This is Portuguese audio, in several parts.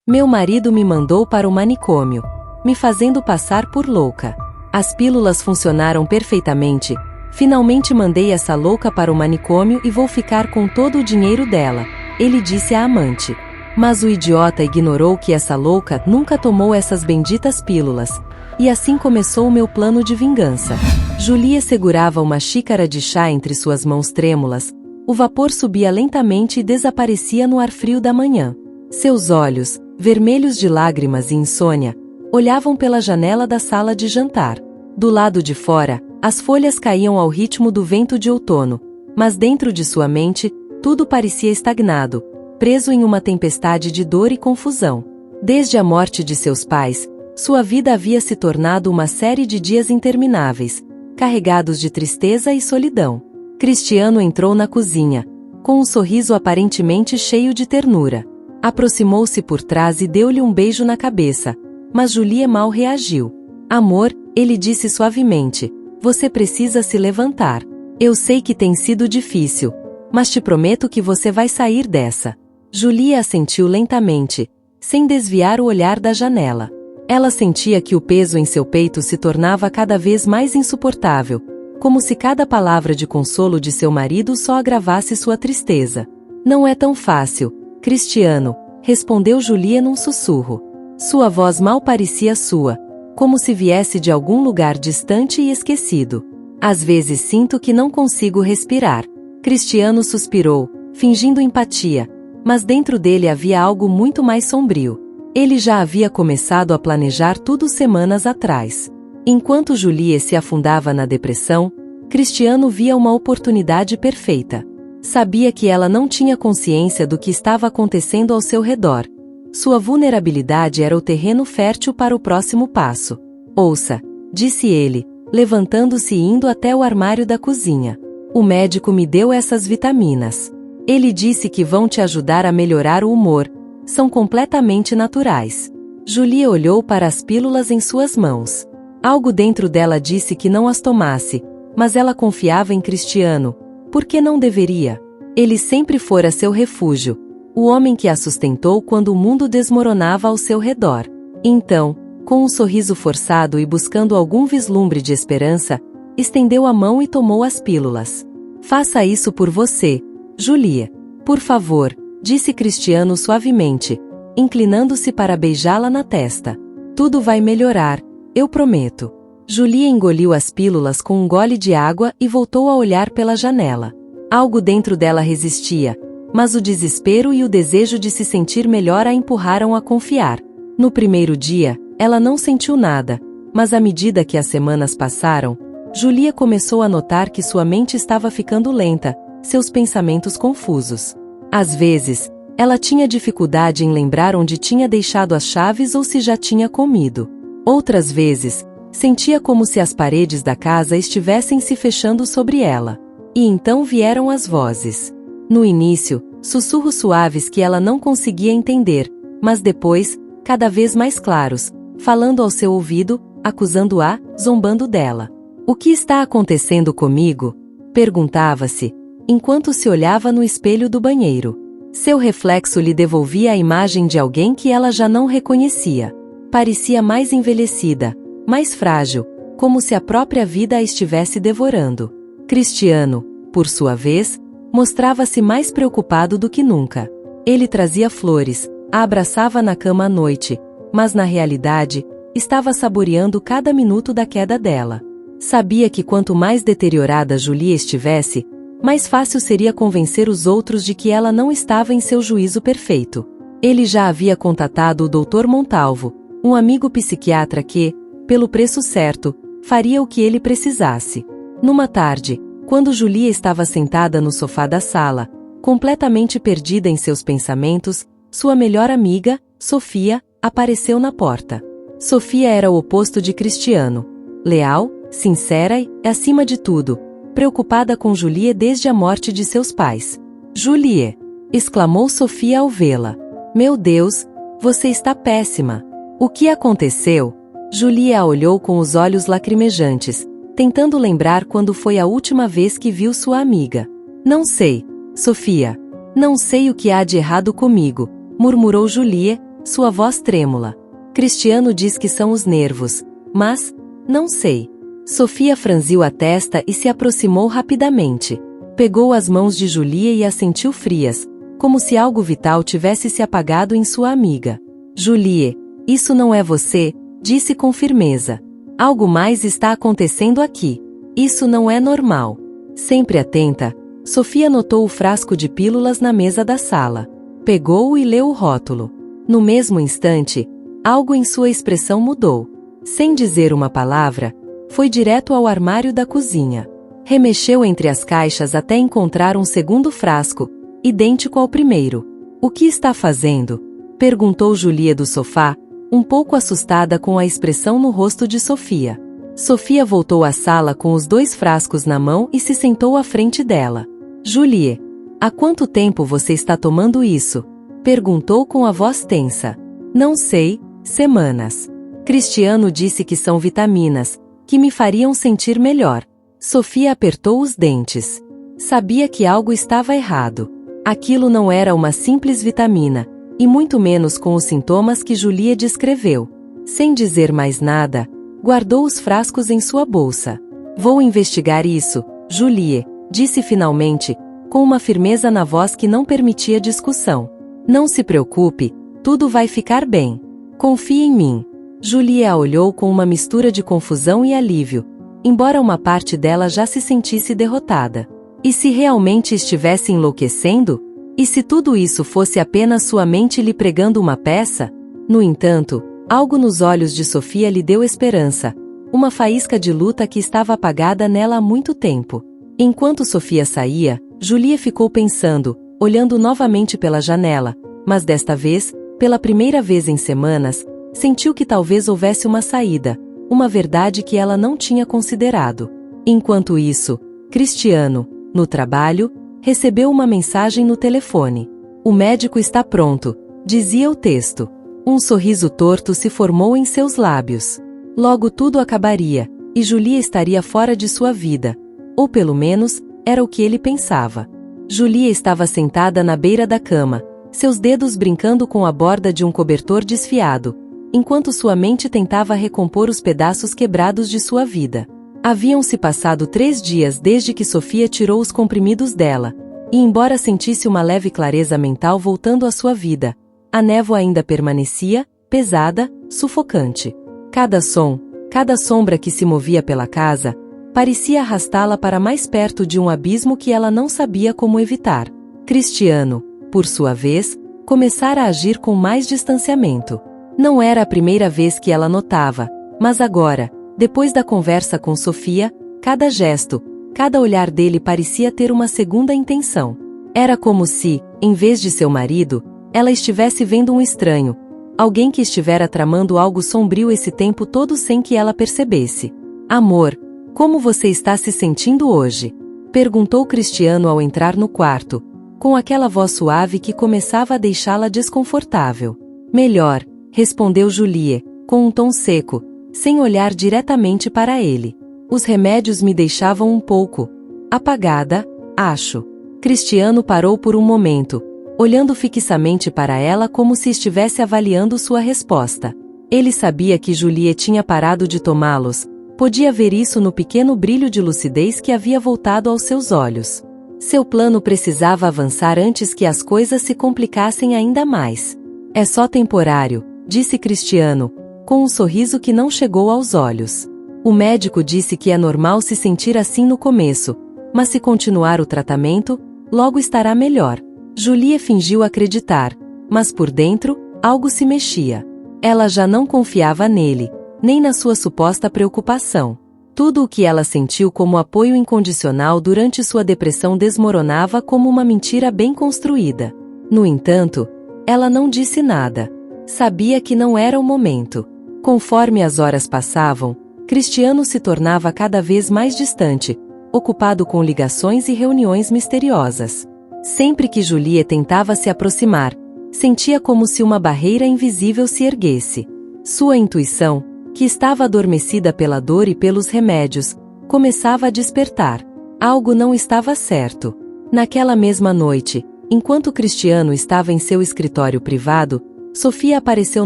Meu marido me mandou para o manicômio, me fazendo passar por louca. As pílulas funcionaram perfeitamente. Finalmente mandei essa louca para o manicômio e vou ficar com todo o dinheiro dela, ele disse à amante. Mas o idiota ignorou que essa louca nunca tomou essas benditas pílulas. E assim começou o meu plano de vingança. Julie segurava uma xícara de chá entre suas mãos trêmulas. O vapor subia lentamente e desaparecia no ar frio da manhã. Seus olhos, vermelhos de lágrimas e insônia, olhavam pela janela da sala de jantar. Do lado de fora, as folhas caíam ao ritmo do vento de outono, mas dentro de sua mente, tudo parecia estagnado, preso em uma tempestade de dor e confusão. Desde a morte de seus pais, sua vida havia se tornado uma série de dias intermináveis, carregados de tristeza e solidão. Cristiano entrou na cozinha, com um sorriso aparentemente cheio de ternura. Aproximou-se por trás e deu-lhe um beijo na cabeça, mas Julie mal reagiu. Amor, ele disse suavemente, você precisa se levantar. Eu sei que tem sido difícil, mas te prometo que você vai sair dessa. Julie assentiu lentamente, sem desviar o olhar da janela. Ela sentia que o peso em seu peito se tornava cada vez mais insuportável, como se cada palavra de consolo de seu marido só agravasse sua tristeza. Não é tão fácil, Cristiano, respondeu Julie num sussurro. Sua voz mal parecia sua, como se viesse de algum lugar distante e esquecido. Às vezes sinto que não consigo respirar. Cristiano suspirou, fingindo empatia, mas dentro dele havia algo muito mais sombrio. Ele já havia começado a planejar tudo semanas atrás. Enquanto Julie se afundava na depressão, Cristiano via uma oportunidade perfeita. Sabia que ela não tinha consciência do que estava acontecendo ao seu redor. Sua vulnerabilidade era o terreno fértil para o próximo passo. Ouça, disse ele, levantando-se e indo até o armário da cozinha. O médico me deu essas vitaminas. Ele disse que vão te ajudar a melhorar o humor. São completamente naturais. Julie olhou para as pílulas em suas mãos. Algo dentro dela disse que não as tomasse, mas ela confiava em Cristiano. Por que não deveria? Ele sempre fora seu refúgio, o homem que a sustentou quando o mundo desmoronava ao seu redor. Então, com um sorriso forçado e buscando algum vislumbre de esperança, estendeu a mão e tomou as pílulas. Faça isso por você, Julie. Por favor, disse Cristiano suavemente, inclinando-se para beijá-la na testa. Tudo vai melhorar, eu prometo. Julie engoliu as pílulas com um gole de água e voltou a olhar pela janela. Algo dentro dela resistia, mas o desespero e o desejo de se sentir melhor a empurraram a confiar. No primeiro dia, ela não sentiu nada, mas à medida que as semanas passaram, Julie começou a notar que sua mente estava ficando lenta, seus pensamentos confusos. Às vezes, ela tinha dificuldade em lembrar onde tinha deixado as chaves ou se já tinha comido. Outras vezes, sentia como se as paredes da casa estivessem se fechando sobre ela. E então vieram as vozes. No início, sussurros suaves que ela não conseguia entender, mas depois, cada vez mais claros, falando ao seu ouvido, acusando-a, zombando dela. O que está acontecendo comigo? Perguntava-se, enquanto se olhava no espelho do banheiro. Seu reflexo lhe devolvia a imagem de alguém que ela já não reconhecia. Parecia mais envelhecida, mais frágil, como se a própria vida a estivesse devorando. Cristiano, por sua vez, mostrava-se mais preocupado do que nunca. Ele trazia flores, a abraçava na cama à noite, mas na realidade, estava saboreando cada minuto da queda dela. Sabia que quanto mais deteriorada Julie estivesse, mais fácil seria convencer os outros de que ela não estava em seu juízo perfeito. Ele já havia contatado o Dr. Montalvo, um amigo psiquiatra que, pelo preço certo, faria o que ele precisasse. Numa tarde, quando Julie estava sentada no sofá da sala, completamente perdida em seus pensamentos, sua melhor amiga, Sofia, apareceu na porta. Sofia era o oposto de Cristiano. Leal, sincera e, acima de tudo, preocupada com Julie desde a morte de seus pais. Julie! Exclamou Sofia ao vê-la. Meu Deus, você está péssima. O que aconteceu? Julie a olhou com os olhos lacrimejantes, tentando lembrar quando foi a última vez que viu sua amiga. Não sei, Sofia. Não sei o que há de errado comigo, murmurou Julie, Sua voz trêmula. Cristiano diz que são os nervos, mas, não sei. Sofia franziu a testa e se aproximou rapidamente. Pegou as mãos de Julie e as sentiu frias, como se algo vital tivesse se apagado em sua amiga. Julie, isso não é você, disse com firmeza. Algo mais está acontecendo aqui. Isso não é normal. Sempre atenta, Sofia notou o frasco de pílulas na mesa da sala. Pegou-o e leu o rótulo. No mesmo instante, algo em sua expressão mudou. Sem dizer uma palavra, foi direto ao armário da cozinha. Remexeu entre as caixas até encontrar um segundo frasco, idêntico ao primeiro. O que está fazendo? Perguntou Julie do sofá, um pouco assustada com a expressão no rosto de Sofia. Sofia voltou à sala com os 2 frascos na mão e se sentou à frente dela. Julie, há quanto tempo você está tomando isso? Perguntou com a voz tensa. Não sei, semanas. Cristiano disse que são vitaminas, que me fariam sentir melhor. Sofia apertou os dentes. Sabia que algo estava errado. Aquilo não era uma simples vitamina, e muito menos com os sintomas que Julie descreveu. Sem dizer mais nada, guardou os frascos em sua bolsa. Vou investigar isso, Julie, disse finalmente, com uma firmeza na voz que não permitia discussão. Não se preocupe, tudo vai ficar bem. Confie em mim. Julie a olhou com uma mistura de confusão e alívio, embora uma parte dela já se sentisse derrotada. E se realmente estivesse enlouquecendo? E se tudo isso fosse apenas sua mente lhe pregando uma peça? No entanto, algo nos olhos de Sofia lhe deu esperança, uma faísca de luta que estava apagada nela há muito tempo. Enquanto Sofia saía, Julie ficou pensando, olhando novamente pela janela, mas desta vez, pela primeira vez em semanas, sentiu que talvez houvesse uma saída, uma verdade que ela não tinha considerado. Enquanto isso, Cristiano, no trabalho, recebeu uma mensagem no telefone. O médico está pronto, dizia o texto. Um sorriso torto se formou em seus lábios. Logo tudo acabaria, e Julie estaria fora de sua vida. Ou pelo menos, era o que ele pensava. Julie estava sentada na beira da cama, seus dedos brincando com a borda de um cobertor desfiado, enquanto sua mente tentava recompor os pedaços quebrados de sua vida. Haviam-se passado 3 dias desde que Sofia tirou os comprimidos dela, e embora sentisse uma leve clareza mental voltando à sua vida, a névoa ainda permanecia, pesada, sufocante. Cada som, cada sombra que se movia pela casa, parecia arrastá-la para mais perto de um abismo que ela não sabia como evitar. Cristiano, por sua vez, começara a agir com mais distanciamento. Não era a primeira vez que ela notava, mas agora, depois da conversa com Sofia, cada gesto, cada olhar dele parecia ter uma segunda intenção. Era como se, em vez de seu marido, ela estivesse vendo um estranho, alguém que estivera tramando algo sombrio esse tempo todo sem que ela percebesse. Amor, como você está se sentindo hoje? Perguntou Cristiano ao entrar no quarto, com aquela voz suave que começava a deixá-la desconfortável. Melhor, respondeu Julie, com um tom seco, sem olhar diretamente para ele. Os remédios me deixavam um pouco apagada, acho. Cristiano parou por um momento, olhando fixamente para ela como se estivesse avaliando sua resposta. Ele sabia que Julie tinha parado de tomá-los, podia ver isso no pequeno brilho de lucidez que havia voltado aos seus olhos. Seu plano precisava avançar antes que as coisas se complicassem ainda mais. É só temporário, disse Cristiano, com um sorriso que não chegou aos olhos. O médico disse que é normal se sentir assim no começo, mas se continuar o tratamento, logo estará melhor. Julie fingiu acreditar, mas por dentro, algo se mexia. Ela já não confiava nele, nem na sua suposta preocupação. Tudo o que ela sentiu como apoio incondicional durante sua depressão desmoronava como uma mentira bem construída. No entanto, ela não disse nada. Sabia que não era o momento. Conforme as horas passavam, Cristiano se tornava cada vez mais distante, ocupado com ligações e reuniões misteriosas. Sempre que Julie tentava se aproximar, sentia como se uma barreira invisível se erguesse. Sua intuição, que estava adormecida pela dor e pelos remédios, começava a despertar. Algo não estava certo. Naquela mesma noite, enquanto Cristiano estava em seu escritório privado, Sofia apareceu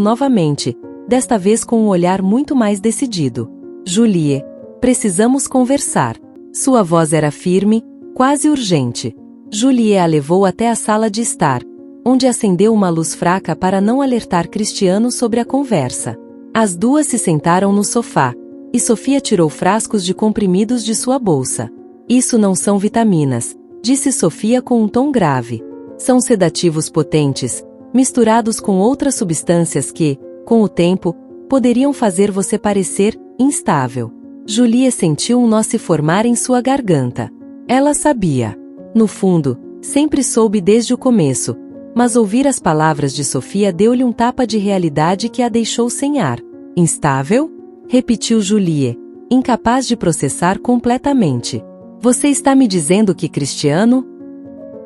novamente, desta vez com um olhar muito mais decidido. Julie, precisamos conversar. Sua voz era firme, quase urgente. Julie a levou até a sala de estar, onde acendeu uma luz fraca para não alertar Cristiano sobre a conversa. As duas se sentaram no sofá, e Sofia tirou frascos de comprimidos de sua bolsa. Isso não são vitaminas, disse Sofia com um tom grave. São sedativos potentes, misturados com outras substâncias que, com o tempo, poderiam fazer você parecer instável. Julie sentiu um nó se formar em sua garganta. Ela sabia. No fundo, sempre soube desde o começo, mas ouvir as palavras de Sofia deu-lhe um tapa de realidade que a deixou sem ar. Instável? Repetiu Julie, incapaz de processar completamente. Você está me dizendo que Cristiano?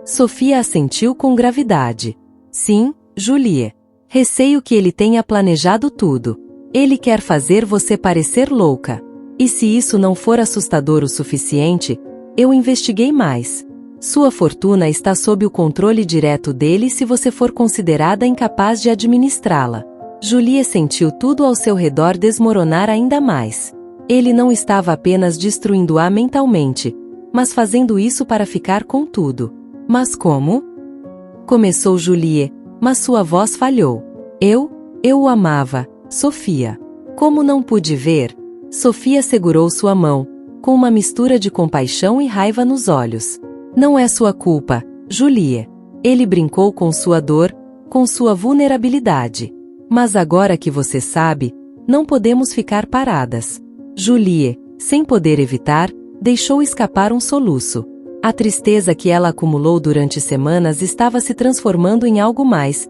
Sofia assentiu com gravidade. Sim, Julie. Receio que ele tenha planejado tudo. Ele quer fazer você parecer louca. E se isso não for assustador o suficiente, eu investiguei mais. Sua fortuna está sob o controle direto dele se você for considerada incapaz de administrá-la. Julie sentiu tudo ao seu redor desmoronar ainda mais. Ele não estava apenas destruindo-a mentalmente, mas fazendo isso para ficar com tudo. Mas como? Começou Julie, mas sua voz falhou. Eu o amava, Sofia. Como não pude ver? Sofia segurou sua mão, com uma mistura de compaixão e raiva nos olhos. Não é sua culpa, Julie. Ele brincou com sua dor, com sua vulnerabilidade. Mas agora que você sabe, não podemos ficar paradas. Julie, sem poder evitar, deixou escapar um soluço. A tristeza que ela acumulou durante semanas estava se transformando em algo mais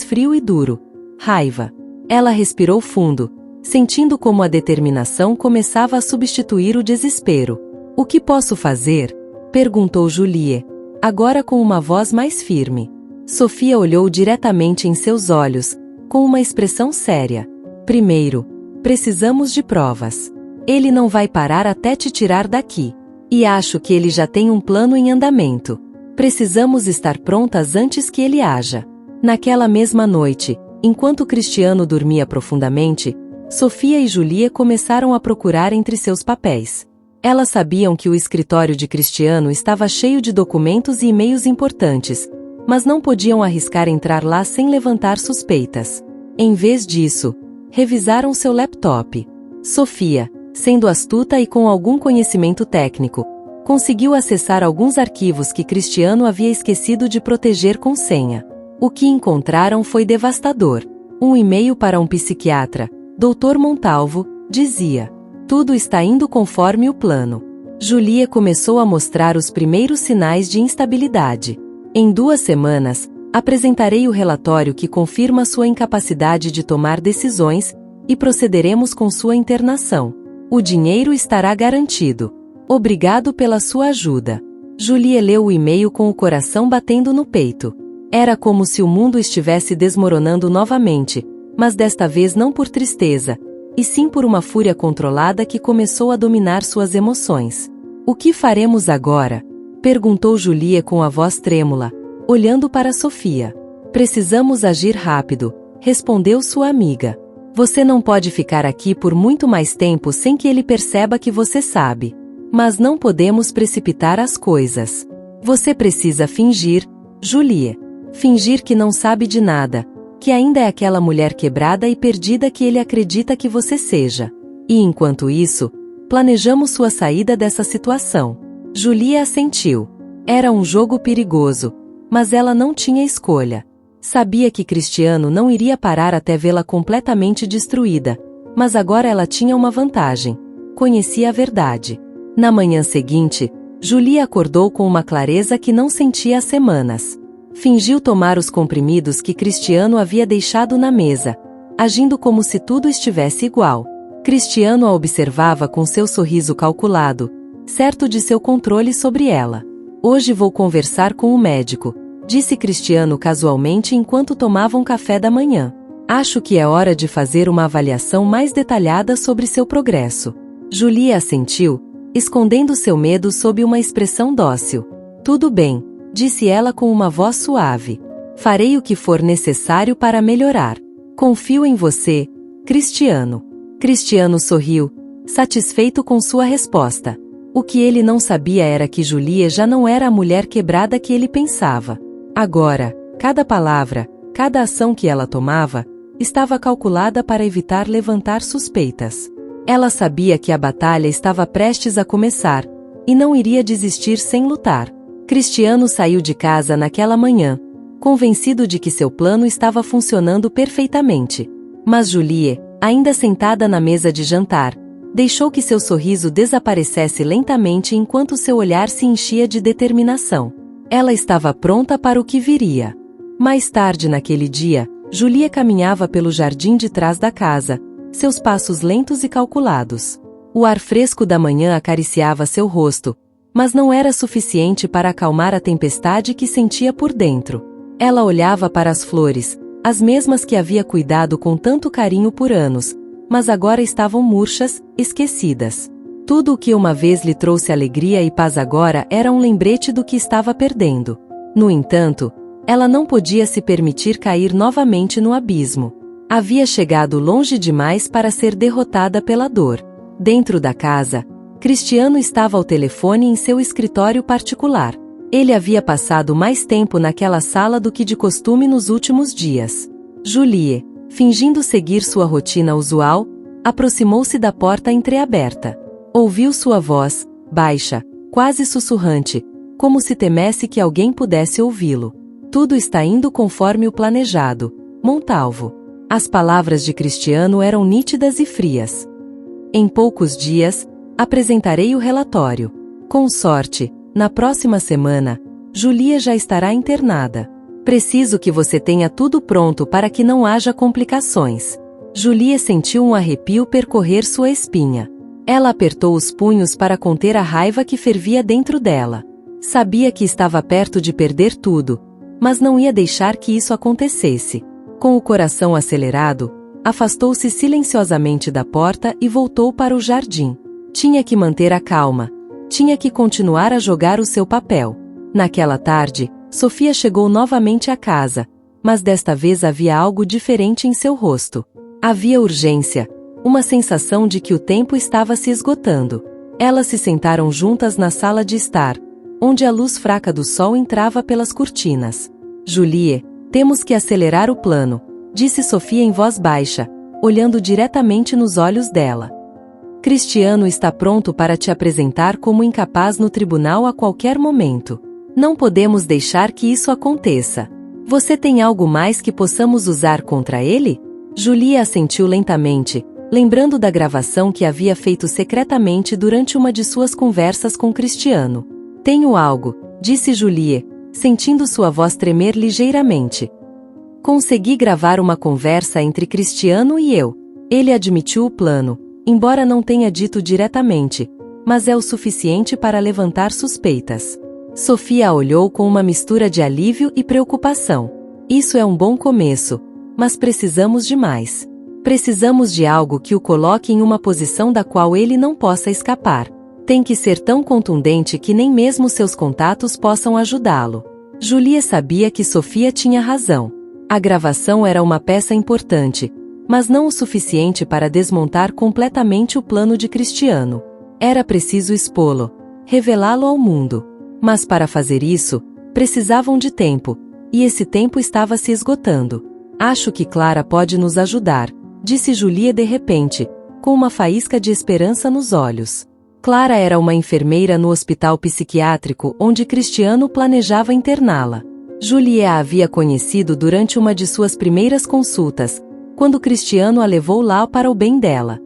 frio e duro. Raiva. Ela respirou fundo, sentindo como a determinação começava a substituir o desespero. O que posso fazer? Perguntou Julie, agora com uma voz mais firme. Sofia olhou diretamente em seus olhos, com uma expressão séria. Primeiro, precisamos de provas. Ele não vai parar até te tirar daqui. E acho que ele já tem um plano em andamento. Precisamos estar prontas antes que ele haja. Naquela mesma noite, enquanto Cristiano dormia profundamente, Sofia e Julie começaram a procurar entre seus papéis. Elas sabiam que o escritório de Cristiano estava cheio de documentos e e-mails importantes, mas não podiam arriscar entrar lá sem levantar suspeitas. Em vez disso, revisaram seu laptop. Sofia, sendo astuta e com algum conhecimento técnico, conseguiu acessar alguns arquivos que Cristiano havia esquecido de proteger com senha. O que encontraram foi devastador. Um e-mail para um psiquiatra, Dr. Montalvo, dizia: tudo está indo conforme o plano. Julie começou a mostrar os primeiros sinais de instabilidade. Em 2 semanas, apresentarei o relatório que confirma sua incapacidade de tomar decisões, e procederemos com sua internação. O dinheiro estará garantido. Obrigado pela sua ajuda. Julie leu o e-mail com o coração batendo no peito. Era como se o mundo estivesse desmoronando novamente, mas desta vez não por tristeza, e sim por uma fúria controlada que começou a dominar suas emoções. O que faremos agora? Perguntou Julie com a voz trêmula, olhando para Sofia. Precisamos agir rápido, respondeu sua amiga. Você não pode ficar aqui por muito mais tempo sem que ele perceba que você sabe. Mas não podemos precipitar as coisas. Você precisa fingir, Julie. Fingir que não sabe de nada, que ainda é aquela mulher quebrada e perdida que ele acredita que você seja. E enquanto isso, planejamos sua saída dessa situação. Julie assentiu. Era um jogo perigoso, mas ela não tinha escolha. Sabia que Cristiano não iria parar até vê-la completamente destruída, mas agora ela tinha uma vantagem. Conhecia a verdade. Na manhã seguinte, Julie acordou com uma clareza que não sentia há semanas. Fingiu tomar os comprimidos que Cristiano havia deixado na mesa, agindo como se tudo estivesse igual. Cristiano a observava com seu sorriso calculado, certo de seu controle sobre ela. Hoje vou conversar com o médico, disse Cristiano casualmente enquanto tomavam café da manhã. Acho que é hora de fazer uma avaliação mais detalhada sobre seu progresso. Julie assentiu, escondendo seu medo sob uma expressão dócil. Tudo bem, disse ela com uma voz suave. Farei o que for necessário para melhorar. Confio em você, Cristiano. Cristiano sorriu, satisfeito com sua resposta. O que ele não sabia era que Julie já não era a mulher quebrada que ele pensava. Agora, cada palavra, cada ação que ela tomava, estava calculada para evitar levantar suspeitas. Ela sabia que a batalha estava prestes a começar, e não iria desistir sem lutar. Cristiano saiu de casa naquela manhã, convencido de que seu plano estava funcionando perfeitamente. Mas Julie, ainda sentada na mesa de jantar, deixou que seu sorriso desaparecesse lentamente enquanto seu olhar se enchia de determinação. Ela estava pronta para o que viria. Mais tarde naquele dia, Julie caminhava pelo jardim de trás da casa, seus passos lentos e calculados. O ar fresco da manhã acariciava seu rosto, mas não era suficiente para acalmar a tempestade que sentia por dentro. Ela olhava para as flores, as mesmas que havia cuidado com tanto carinho por anos, mas agora estavam murchas, esquecidas. Tudo o que uma vez lhe trouxe alegria e paz agora era um lembrete do que estava perdendo. No entanto, ela não podia se permitir cair novamente no abismo. Havia chegado longe demais para ser derrotada pela dor. Dentro da casa, Cristiano estava ao telefone em seu escritório particular. Ele havia passado mais tempo naquela sala do que de costume nos últimos dias. Julie, fingindo seguir sua rotina usual, aproximou-se da porta entreaberta. Ouviu sua voz, baixa, quase sussurrante, como se temesse que alguém pudesse ouvi-lo. Tudo está indo conforme o planejado, Montalvo. As palavras de Cristiano eram nítidas e frias. Em poucos dias, apresentarei o relatório. Com sorte, na próxima semana, Julie já estará internada. Preciso que você tenha tudo pronto para que não haja complicações. Julie sentiu um arrepio percorrer sua espinha. Ela apertou os punhos para conter a raiva que fervia dentro dela. Sabia que estava perto de perder tudo, mas não ia deixar que isso acontecesse. Com o coração acelerado, afastou-se silenciosamente da porta e voltou para o jardim. Tinha que manter a calma. Tinha que continuar a jogar o seu papel. Naquela tarde, Sofia chegou novamente à casa, mas desta vez havia algo diferente em seu rosto. Havia urgência, uma sensação de que o tempo estava se esgotando. Elas se sentaram juntas na sala de estar, onde a luz fraca do sol entrava pelas cortinas. Julie, temos que acelerar o plano, disse Sofia em voz baixa, olhando diretamente nos olhos dela. Cristiano está pronto para te apresentar como incapaz no tribunal a qualquer momento. Não podemos deixar que isso aconteça. Você tem algo mais que possamos usar contra ele? Julie assentiu lentamente, lembrando da gravação que havia feito secretamente durante uma de suas conversas com Cristiano. Tenho algo, disse Julie, sentindo sua voz tremer ligeiramente. Consegui gravar uma conversa entre Cristiano e eu. Ele admitiu o plano, embora não tenha dito diretamente, mas é o suficiente para levantar suspeitas. Sofia a olhou com uma mistura de alívio e preocupação. Isso é um bom começo, mas precisamos de mais. Precisamos de algo que o coloque em uma posição da qual ele não possa escapar. Tem que ser tão contundente que nem mesmo seus contatos possam ajudá-lo. Julie sabia que Sofia tinha razão. A gravação era uma peça importante, mas não o suficiente para desmontar completamente o plano de Cristiano. Era preciso expô-lo, revelá-lo ao mundo. Mas para fazer isso, precisavam de tempo, e esse tempo estava se esgotando. Acho que Clara pode nos ajudar, disse Julie de repente, com uma faísca de esperança nos olhos. Clara era uma enfermeira no hospital psiquiátrico onde Cristiano planejava interná-la. Julie a havia conhecido durante uma de suas primeiras consultas, quando Cristiano a levou lá para o bem dela.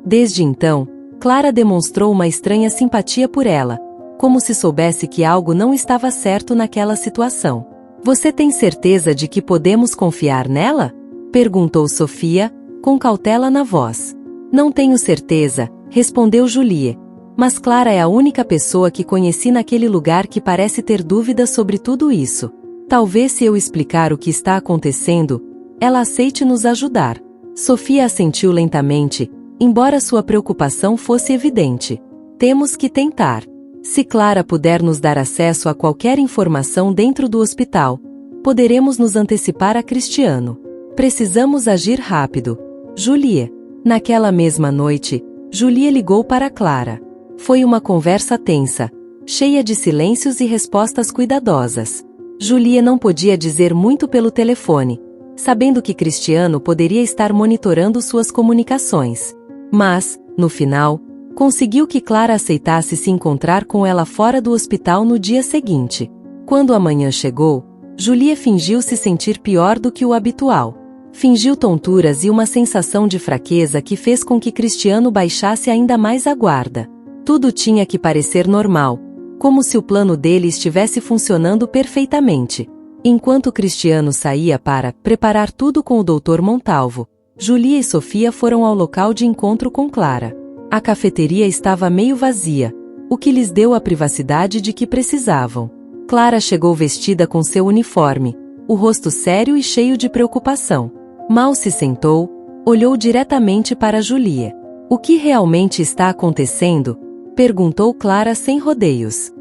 Desde então, Clara demonstrou uma estranha simpatia por ela, como se soubesse que algo não estava certo naquela situação. Você tem certeza de que podemos confiar nela? Perguntou Sofia, com cautela na voz. Não tenho certeza, respondeu Julie. Mas Clara é a única pessoa que conheci naquele lugar que parece ter dúvidas sobre tudo isso. Talvez se eu explicar o que está acontecendo, ela aceite nos ajudar. Sofia assentiu lentamente, embora sua preocupação fosse evidente. Temos que tentar. Se Clara puder nos dar acesso a qualquer informação dentro do hospital, Poderemos nos antecipar a Cristiano. Precisamos agir rápido. Julie. Naquela mesma noite, Julie ligou para Clara. Foi uma conversa tensa, cheia de silêncios e respostas cuidadosas. Julie não podia dizer muito pelo telefone, sabendo que Cristiano poderia estar monitorando suas comunicações. Mas, no final, conseguiu que Clara aceitasse se encontrar com ela fora do hospital no dia seguinte. Quando a manhã chegou, Julie fingiu se sentir pior do que o habitual. Fingiu tonturas e uma sensação de fraqueza que fez com que Cristiano baixasse ainda mais a guarda. Tudo tinha que parecer normal, como se o plano dele estivesse funcionando perfeitamente. Enquanto Cristiano saía para preparar tudo com o Dr. Montalvo, Julie e Sofia foram ao local de encontro com Clara. A cafeteria estava meio vazia, o que lhes deu a privacidade de que precisavam. Clara chegou vestida com seu uniforme, o rosto sério e cheio de preocupação. Mal se sentou, olhou diretamente para Julie. O que realmente está acontecendo? Perguntou Clara sem rodeios.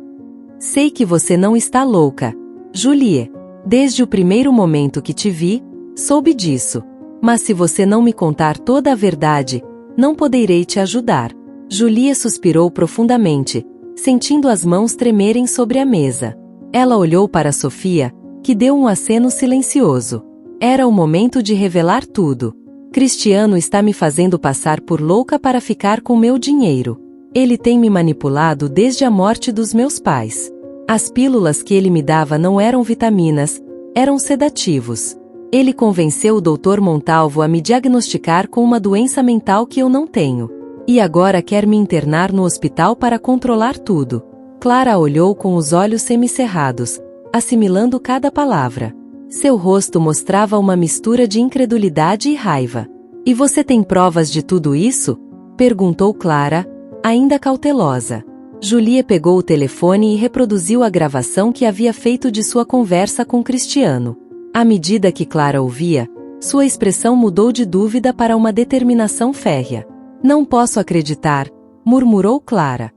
Sei que você não está louca, Julie. Desde o primeiro momento que te vi, soube disso. Mas se você não me contar toda a verdade, não poderei te ajudar. Julie suspirou profundamente, sentindo as mãos tremerem sobre a mesa. Ela olhou para Sofia, que deu um aceno silencioso. Era o momento de revelar tudo. Cristiano está me fazendo passar por louca para ficar com meu dinheiro. Ele tem me manipulado desde a morte dos meus pais. As pílulas que ele me dava não eram vitaminas, eram sedativos. Ele convenceu o Dr. Montalvo a me diagnosticar com uma doença mental que eu não tenho. E agora quer me internar no hospital para controlar tudo. Clara olhou com os olhos semicerrados, assimilando cada palavra. Seu rosto mostrava uma mistura de incredulidade e raiva. E você tem provas de tudo isso? Perguntou Clara, ainda cautelosa. Julie pegou o telefone e reproduziu a gravação que havia feito de sua conversa com Cristiano. À medida que Clara ouvia, sua expressão mudou de dúvida para uma determinação férrea. Não posso acreditar, murmurou Clara.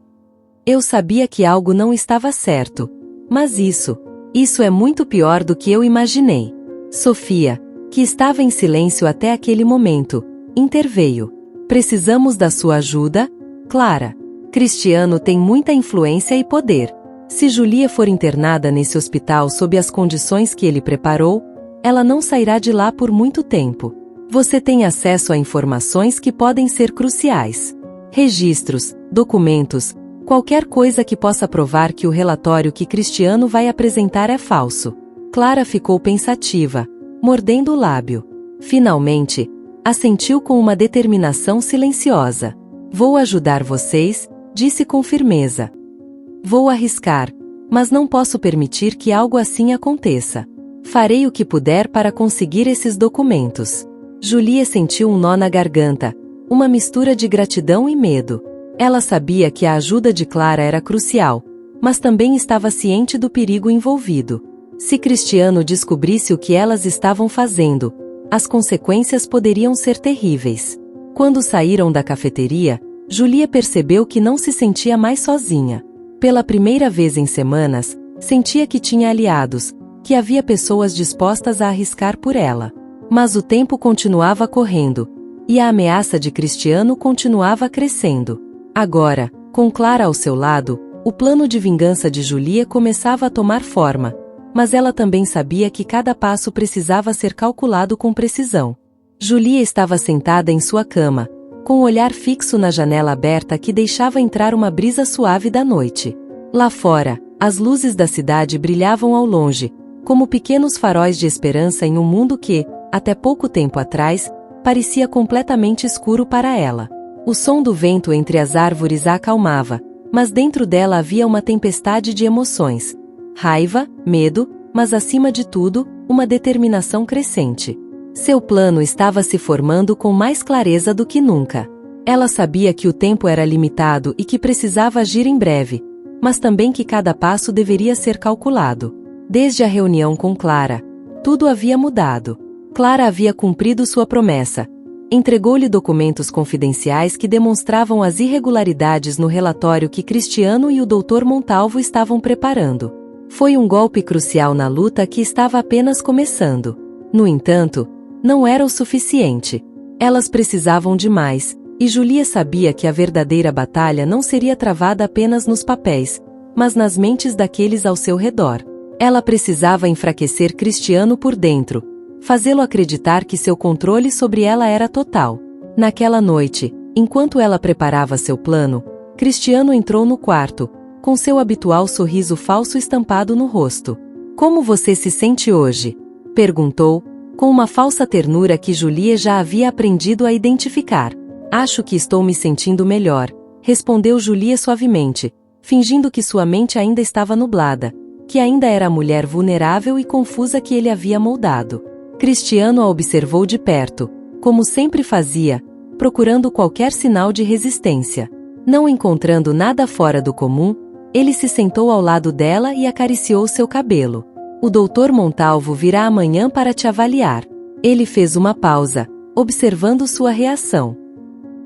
Eu sabia que algo não estava certo. Mas isso é muito pior do que eu imaginei. Sofia, que estava em silêncio até aquele momento, interveio. Precisamos da sua ajuda, Clara. Cristiano tem muita influência e poder. Se Julie for internada nesse hospital sob as condições que ele preparou, ela não sairá de lá por muito tempo. Você tem acesso a informações que podem ser cruciais. Registros, documentos, qualquer coisa que possa provar que o relatório que Cristiano vai apresentar é falso. Clara ficou pensativa, mordendo o lábio. Finalmente, assentiu com uma determinação silenciosa. Vou ajudar vocês, disse com firmeza. Vou arriscar, mas não posso permitir que algo assim aconteça. Farei o que puder para conseguir esses documentos. Julie sentiu um nó na garganta, uma mistura de gratidão e medo. Ela sabia que a ajuda de Clara era crucial, mas também estava ciente do perigo envolvido. Se Cristiano descobrisse o que elas estavam fazendo, as consequências poderiam ser terríveis. Quando saíram da cafeteria, Julie percebeu que não se sentia mais sozinha. Pela primeira vez em semanas, sentia que tinha aliados, que havia pessoas dispostas a arriscar por ela. Mas o tempo continuava correndo, e a ameaça de Cristiano continuava crescendo. Agora, com Clara ao seu lado, o plano de vingança de Julie começava a tomar forma, mas ela também sabia que cada passo precisava ser calculado com precisão. Julie estava sentada em sua cama, com o olhar fixo na janela aberta que deixava entrar uma brisa suave da noite. Lá fora, as luzes da cidade brilhavam ao longe, como pequenos faróis de esperança em um mundo que, até pouco tempo atrás, parecia completamente escuro para ela. O som do vento entre as árvores a acalmava, mas dentro dela havia uma tempestade de emoções. Raiva, medo, mas acima de tudo, uma determinação crescente. Seu plano estava se formando com mais clareza do que nunca. Ela sabia que o tempo era limitado e que precisava agir em breve, mas também que cada passo deveria ser calculado. Desde a reunião com Clara, tudo havia mudado. Clara havia cumprido sua promessa. Entregou-lhe documentos confidenciais que demonstravam as irregularidades no relatório que Cristiano e o Dr. Montalvo estavam preparando. Foi um golpe crucial na luta que estava apenas começando. No entanto, não era o suficiente. Elas precisavam de mais, e Julia sabia que a verdadeira batalha não seria travada apenas nos papéis, mas nas mentes daqueles ao seu redor. Ela precisava enfraquecer Cristiano por dentro, fazê-lo acreditar que seu controle sobre ela era total. Naquela noite, enquanto ela preparava seu plano, Cristiano entrou no quarto, com seu habitual sorriso falso estampado no rosto. "Como você se sente hoje?" perguntou, com uma falsa ternura que Julia já havia aprendido a identificar. "Acho que estou me sentindo melhor", respondeu Julia suavemente, fingindo que sua mente ainda estava nublada, que ainda era a mulher vulnerável e confusa que ele havia moldado. Cristiano a observou de perto, como sempre fazia, procurando qualquer sinal de resistência. Não encontrando nada fora do comum, ele se sentou ao lado dela e acariciou seu cabelo. "O Dr. Montalvo virá amanhã para te avaliar." Ele fez uma pausa, observando sua reação.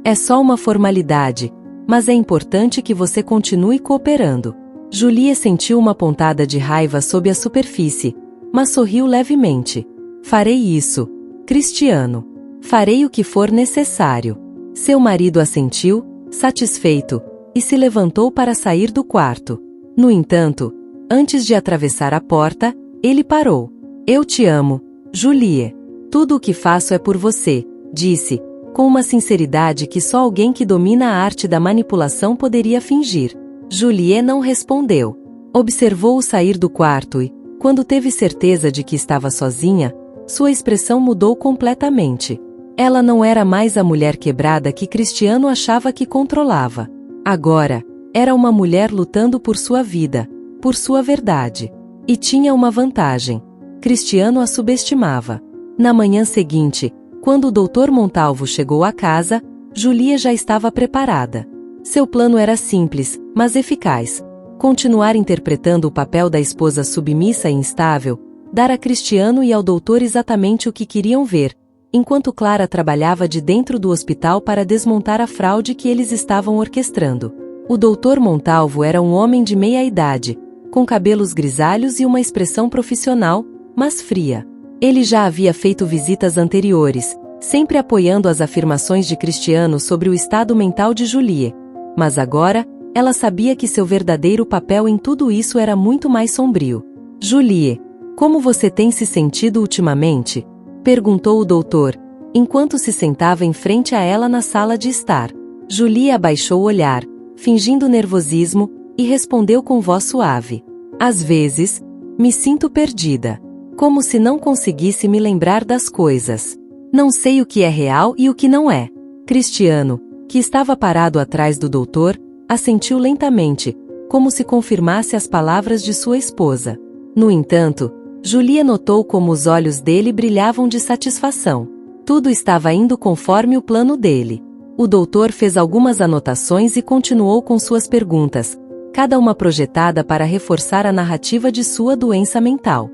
"É só uma formalidade, mas é importante que você continue cooperando." Julia sentiu uma pontada de raiva sob a superfície, mas sorriu levemente. "Farei isso, Cristiano. Farei o que for necessário." Seu marido assentiu, satisfeito, e se levantou para sair do quarto. No entanto, antes de atravessar a porta, ele parou. "Eu te amo, Julie. Tudo o que faço é por você", disse, com uma sinceridade que só alguém que domina a arte da manipulação poderia fingir. Julie não respondeu. Observou-o sair do quarto e, quando teve certeza de que estava sozinha, sua expressão mudou completamente. Ela não era mais a mulher quebrada que Cristiano achava que controlava. Agora, era uma mulher lutando por sua vida, por sua verdade. E tinha uma vantagem. Cristiano a subestimava. Na manhã seguinte, quando o Dr. Montalvo chegou à casa, Julia já estava preparada. Seu plano era simples, mas eficaz. Continuar interpretando o papel da esposa submissa e instável, dar a Cristiano e ao doutor exatamente o que queriam ver, enquanto Clara trabalhava de dentro do hospital para desmontar a fraude que eles estavam orquestrando. O Dr. Montalvo era um homem de meia-idade, com cabelos grisalhos e uma expressão profissional, mas fria. Ele já havia feito visitas anteriores, sempre apoiando as afirmações de Cristiano sobre o estado mental de Julie. Mas agora, ela sabia que seu verdadeiro papel em tudo isso era muito mais sombrio. "Julie, como você tem se sentido ultimamente?" perguntou o doutor, enquanto se sentava em frente a ela na sala de estar. Julie abaixou o olhar, fingindo nervosismo, e respondeu com voz suave. "Às vezes, me sinto perdida. Como se não conseguisse me lembrar das coisas. Não sei o que é real e o que não é." Cristiano, que estava parado atrás do doutor, assentiu lentamente, como se confirmasse as palavras de sua esposa. No entanto, Julia notou como os olhos dele brilhavam de satisfação. Tudo estava indo conforme o plano dele. O doutor fez algumas anotações e continuou com suas perguntas, cada uma projetada para reforçar a narrativa de sua doença mental.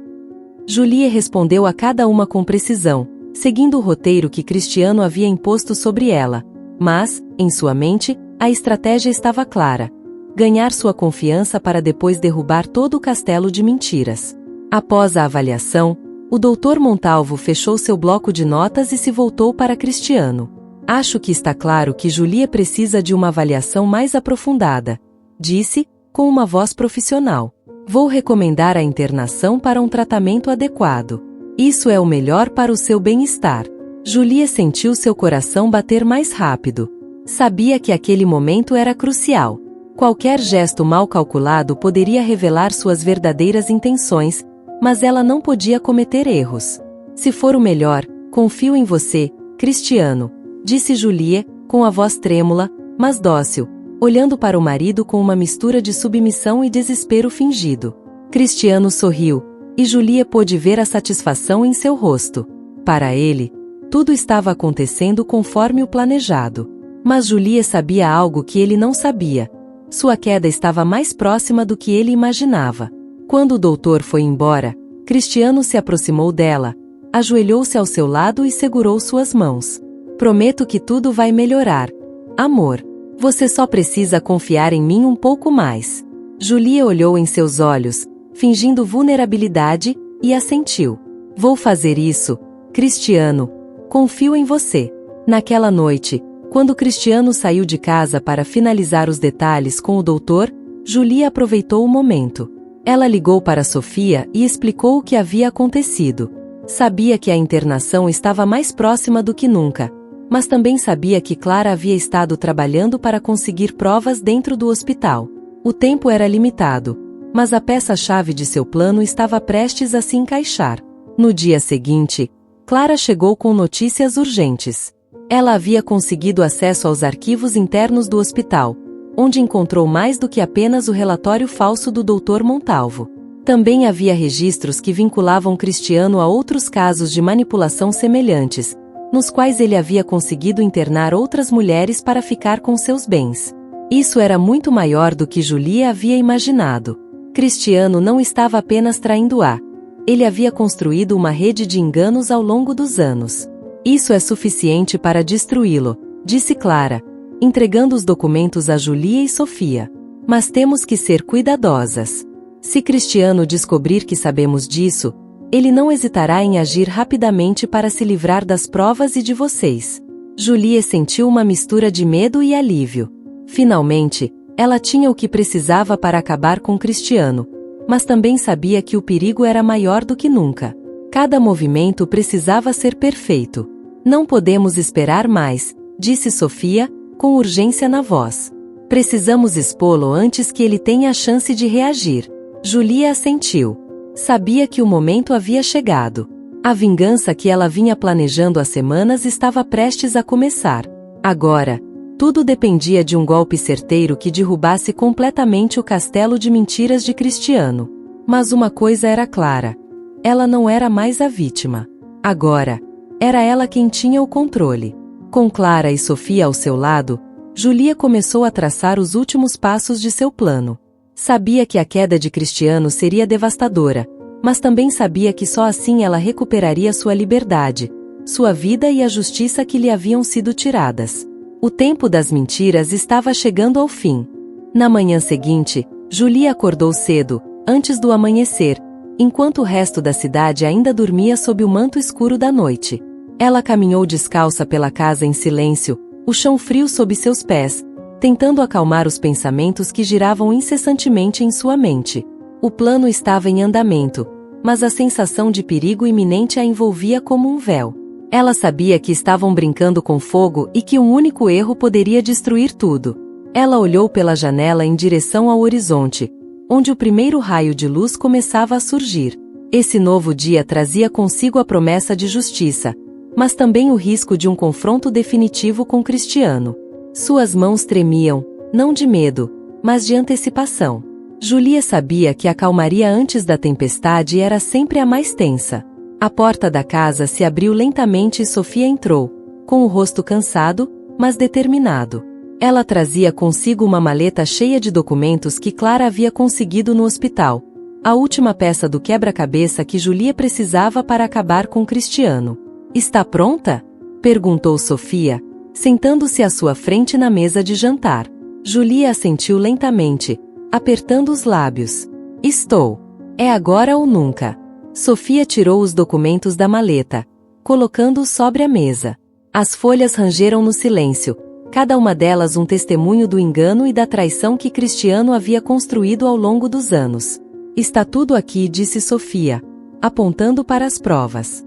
Julia respondeu a cada uma com precisão, seguindo o roteiro que Cristiano havia imposto sobre ela. Mas, em sua mente, a estratégia estava clara: ganhar sua confiança para depois derrubar todo o castelo de mentiras. Após a avaliação, o Dr. Montalvo fechou seu bloco de notas e se voltou para Cristiano. "Acho que está claro que Julia precisa de uma avaliação mais aprofundada", disse, com uma voz profissional. "Vou recomendar a internação para um tratamento adequado. Isso é o melhor para o seu bem-estar." Julia sentiu seu coração bater mais rápido. Sabia que aquele momento era crucial. Qualquer gesto mal calculado poderia revelar suas verdadeiras intenções, mas ela não podia cometer erros. "Se for o melhor, confio em você, Cristiano", disse Julia, com a voz trêmula, mas dócil, olhando para o marido com uma mistura de submissão e desespero fingido. Cristiano sorriu, e Julia pôde ver a satisfação em seu rosto. Para ele, tudo estava acontecendo conforme o planejado. Mas Julia sabia algo que ele não sabia. Sua queda estava mais próxima do que ele imaginava. Quando o doutor foi embora, Cristiano se aproximou dela, ajoelhou-se ao seu lado e segurou suas mãos. "Prometo que tudo vai melhorar. Amor. Você só precisa confiar em mim um pouco mais." Julia olhou em seus olhos, fingindo vulnerabilidade, e assentiu. Vou fazer isso, Cristiano. Confio em você. Naquela noite, quando Cristiano saiu de casa para finalizar os detalhes com o doutor, Julia aproveitou o momento. Ela ligou para Sofia e explicou o que havia acontecido. Sabia que a internação estava mais próxima do que nunca, mas também sabia que Clara havia estado trabalhando para conseguir provas dentro do hospital. O tempo era limitado, mas a peça-chave de seu plano estava prestes a se encaixar. No dia seguinte, Clara chegou com notícias urgentes. Ela havia conseguido acesso aos arquivos internos do hospital, onde encontrou mais do que apenas o relatório falso do Dr. Montalvo. Também havia registros que vinculavam Cristiano a outros casos de manipulação semelhantes, nos quais ele havia conseguido internar outras mulheres para ficar com seus bens. Isso era muito maior do que Julia havia imaginado. Cristiano não estava apenas traindo-a. Ele havia construído uma rede de enganos ao longo dos anos. Isso é suficiente para destruí-lo, disse Clara, entregando os documentos a Julia e Sofia. Mas temos que ser cuidadosas. Se Cristiano descobrir que sabemos disso, ele não hesitará em agir rapidamente para se livrar das provas e de vocês. Julia sentiu uma mistura de medo e alívio. Finalmente, ela tinha o que precisava para acabar com Cristiano, mas também sabia que o perigo era maior do que nunca. Cada movimento precisava ser perfeito. Não podemos esperar mais, disse Sofia, com urgência na voz. Precisamos expô-lo antes que ele tenha a chance de reagir. Julia assentiu. Sabia que o momento havia chegado. A vingança que ela vinha planejando há semanas estava prestes a começar. Agora, tudo dependia de um golpe certeiro que derrubasse completamente o castelo de mentiras de Cristiano. Mas uma coisa era clara. Ela não era mais a vítima. Agora, era ela quem tinha o controle. Com Clara e Sofia ao seu lado, Julia começou a traçar os últimos passos de seu plano. Sabia que a queda de Cristiano seria devastadora, mas também sabia que só assim ela recuperaria sua liberdade, sua vida e a justiça que lhe haviam sido tiradas. O tempo das mentiras estava chegando ao fim. Na manhã seguinte, Julia acordou cedo, antes do amanhecer, enquanto o resto da cidade ainda dormia sob o manto escuro da noite. Ela caminhou descalça pela casa em silêncio, o chão frio sob seus pés, tentando acalmar os pensamentos que giravam incessantemente em sua mente. O plano estava em andamento, mas a sensação de perigo iminente a envolvia como um véu. Ela sabia que estavam brincando com fogo e que um único erro poderia destruir tudo. Ela olhou pela janela em direção ao horizonte, onde o primeiro raio de luz começava a surgir. Esse novo dia trazia consigo a promessa de justiça, mas também o risco de um confronto definitivo com Cristiano. Suas mãos tremiam, não de medo, mas de antecipação. Julia sabia que a calmaria antes da tempestade era sempre a mais tensa. A porta da casa se abriu lentamente e Sofia entrou, com o rosto cansado, mas determinado. Ela trazia consigo uma maleta cheia de documentos que Clara havia conseguido no hospital, a última peça do quebra-cabeça que Julia precisava para acabar com Cristiano. Está pronta? Perguntou Sofia, sentando-se à sua frente na mesa de jantar. Julia assentiu lentamente, apertando os lábios. Estou. É agora ou nunca. Sofia tirou os documentos da maleta, colocando-os sobre a mesa. As folhas rangeram no silêncio, cada uma delas um testemunho do engano e da traição que Cristiano havia construído ao longo dos anos. Está tudo aqui, disse Sofia, apontando para as provas.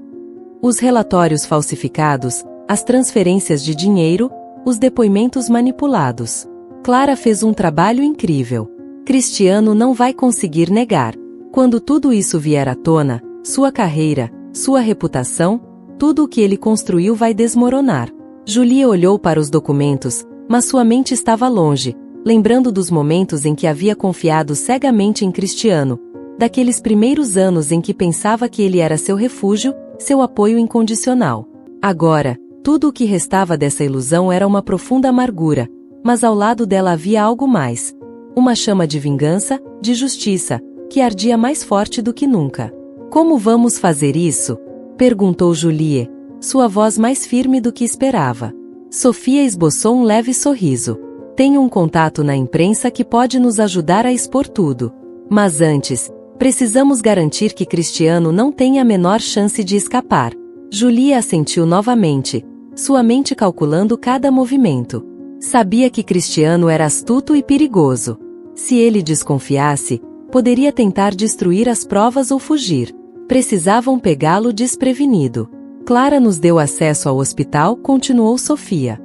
Os relatórios falsificados, as transferências de dinheiro, os depoimentos manipulados. Clara fez um trabalho incrível. Cristiano não vai conseguir negar. Quando tudo isso vier à tona, sua carreira, sua reputação, tudo o que ele construiu vai desmoronar. Julia olhou para os documentos, mas sua mente estava longe, lembrando dos momentos em que havia confiado cegamente em Cristiano, daqueles primeiros anos em que pensava que ele era seu refúgio, seu apoio incondicional. Agora, tudo o que restava dessa ilusão era uma profunda amargura, mas ao lado dela havia algo mais. Uma chama de vingança, de justiça, que ardia mais forte do que nunca. Como vamos fazer isso? Perguntou Julie, sua voz mais firme do que esperava. Sofia esboçou um leve sorriso. Tenho um contato na imprensa que pode nos ajudar a expor tudo. Mas antes, Precisamos garantir que Cristiano não tenha a menor chance de escapar. Julia assentiu novamente, sua mente calculando cada movimento. Sabia que Cristiano era astuto e perigoso. Se ele desconfiasse, poderia tentar destruir as provas ou fugir. Precisavam pegá-lo desprevenido. Clara nos deu acesso ao hospital, continuou Sofia.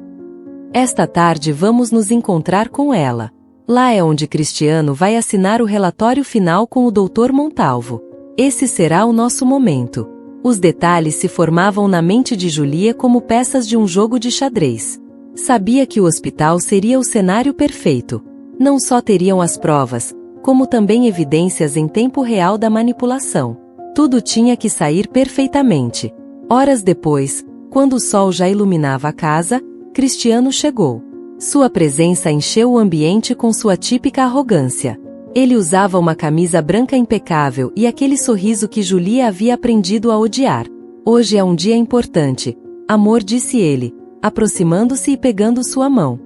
Esta tarde vamos nos encontrar com ela. Lá é onde Cristiano vai assinar o relatório final com o Dr. Montalvo. Esse será o nosso momento. Os detalhes se formavam na mente de Julia como peças de um jogo de xadrez. Sabia que o hospital seria o cenário perfeito. Não só teriam as provas, como também evidências em tempo real da manipulação. Tudo tinha que sair perfeitamente. Horas depois, quando o sol já iluminava a casa, Cristiano chegou. Sua presença encheu o ambiente com sua típica arrogância. Ele usava uma camisa branca impecável e aquele sorriso que Julia havia aprendido a odiar. Hoje é um dia importante, amor, disse ele, aproximando-se e pegando sua mão.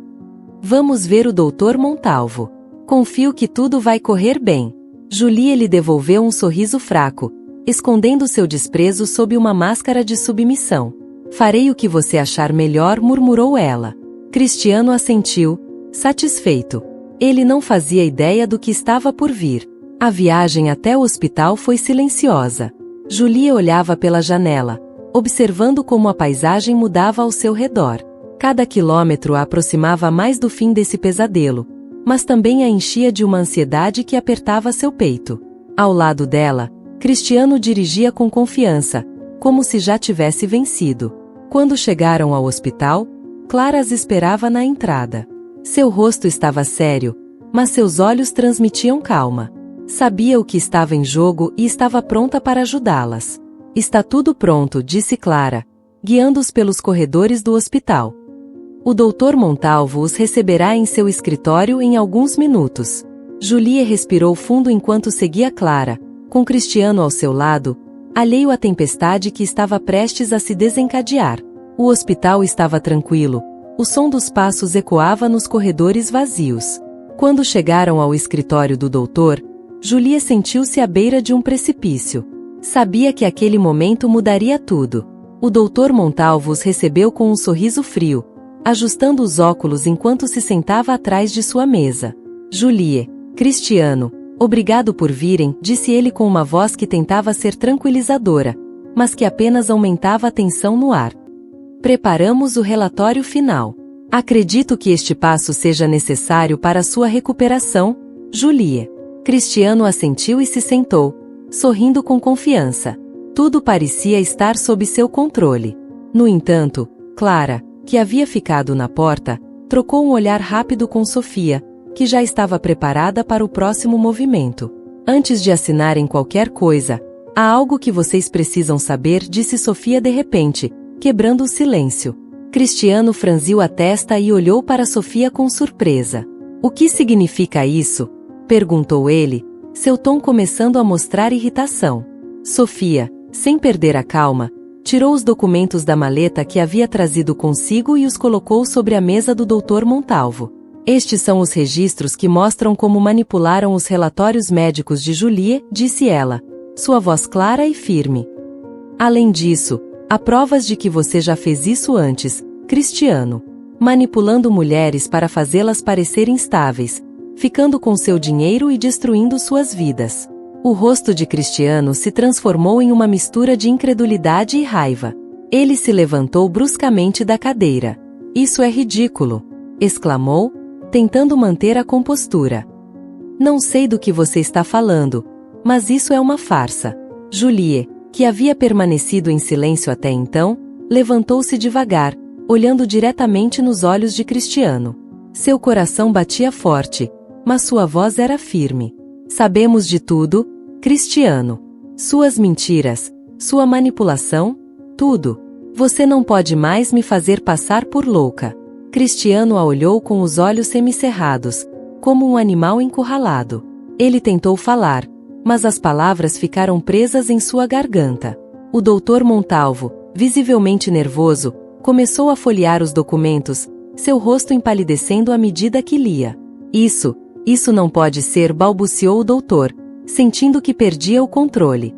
Vamos ver o Dr. Montalvo. Confio que tudo vai correr bem. Julia lhe devolveu um sorriso fraco, escondendo seu desprezo sob uma máscara de submissão. Farei o que você achar melhor, murmurou ela. Cristiano assentiu, satisfeito. Ele não fazia ideia do que estava por vir. A viagem até o hospital foi silenciosa. Julia olhava pela janela, observando como a paisagem mudava ao seu redor. Cada quilômetro a aproximava mais do fim desse pesadelo, mas também a enchia de uma ansiedade que apertava seu peito. Ao lado dela, Cristiano dirigia com confiança, como se já tivesse vencido. Quando chegaram ao hospital, Clara as esperava na entrada. Seu rosto estava sério, mas seus olhos transmitiam calma. Sabia o que estava em jogo e estava pronta para ajudá-las. Está tudo pronto, disse Clara, guiando-os pelos corredores do hospital. O Dr. Montalvo os receberá em seu escritório em alguns minutos. Julia respirou fundo enquanto seguia Clara, com Cristiano ao seu lado, alheio à tempestade que estava prestes a se desencadear. O hospital estava tranquilo, o som dos passos ecoava nos corredores vazios. Quando chegaram ao escritório do doutor, Julia sentiu-se à beira de um precipício. Sabia que aquele momento mudaria tudo. O Dr. Montalvo os recebeu com um sorriso frio, ajustando os óculos enquanto se sentava atrás de sua mesa. Julie, Cristiano, obrigado por virem, disse ele com uma voz que tentava ser tranquilizadora, mas que apenas aumentava a tensão no ar. Preparamos o relatório final. Acredito que este passo seja necessário para sua recuperação, Julie. Cristiano assentiu e se sentou, sorrindo com confiança. Tudo parecia estar sob seu controle. No entanto, Clara, que havia ficado na porta, trocou um olhar rápido com Sofia, que já estava preparada para o próximo movimento. Antes de assinarem qualquer coisa, há algo que vocês precisam saber, disse Sofia de repente, quebrando o silêncio. Cristiano franziu a testa e olhou para Sofia com surpresa. O que significa isso? Perguntou ele, seu tom começando a mostrar irritação. Sofia, sem perder a calma, tirou os documentos da maleta que havia trazido consigo e os colocou sobre a mesa do Dr. Montalvo. Estes são os registros que mostram como manipularam os relatórios médicos de Julie, disse ela, sua voz clara e firme. Além disso, há provas de que você já fez isso antes, Cristiano. Manipulando mulheres para fazê-las parecer instáveis, ficando com seu dinheiro e destruindo suas vidas. O rosto de Cristiano se transformou em uma mistura de incredulidade e raiva. Ele se levantou bruscamente da cadeira. Isso é ridículo! Exclamou, tentando manter a compostura. Não sei do que você está falando, mas isso é uma farsa. Julie, que havia permanecido em silêncio até então, levantou-se devagar, olhando diretamente nos olhos de Cristiano. Seu coração batia forte, mas sua voz era firme. Sabemos de tudo, Cristiano. Suas mentiras, sua manipulação, tudo. Você não pode mais me fazer passar por louca. Cristiano a olhou com os olhos semicerrados, como um animal encurralado. Ele tentou falar, mas as palavras ficaram presas em sua garganta. O Dr. Montalvo, visivelmente nervoso, começou a folhear os documentos, seu rosto empalidecendo à medida que lia. Isso não pode ser, balbuciou o doutor, sentindo que perdia o controle.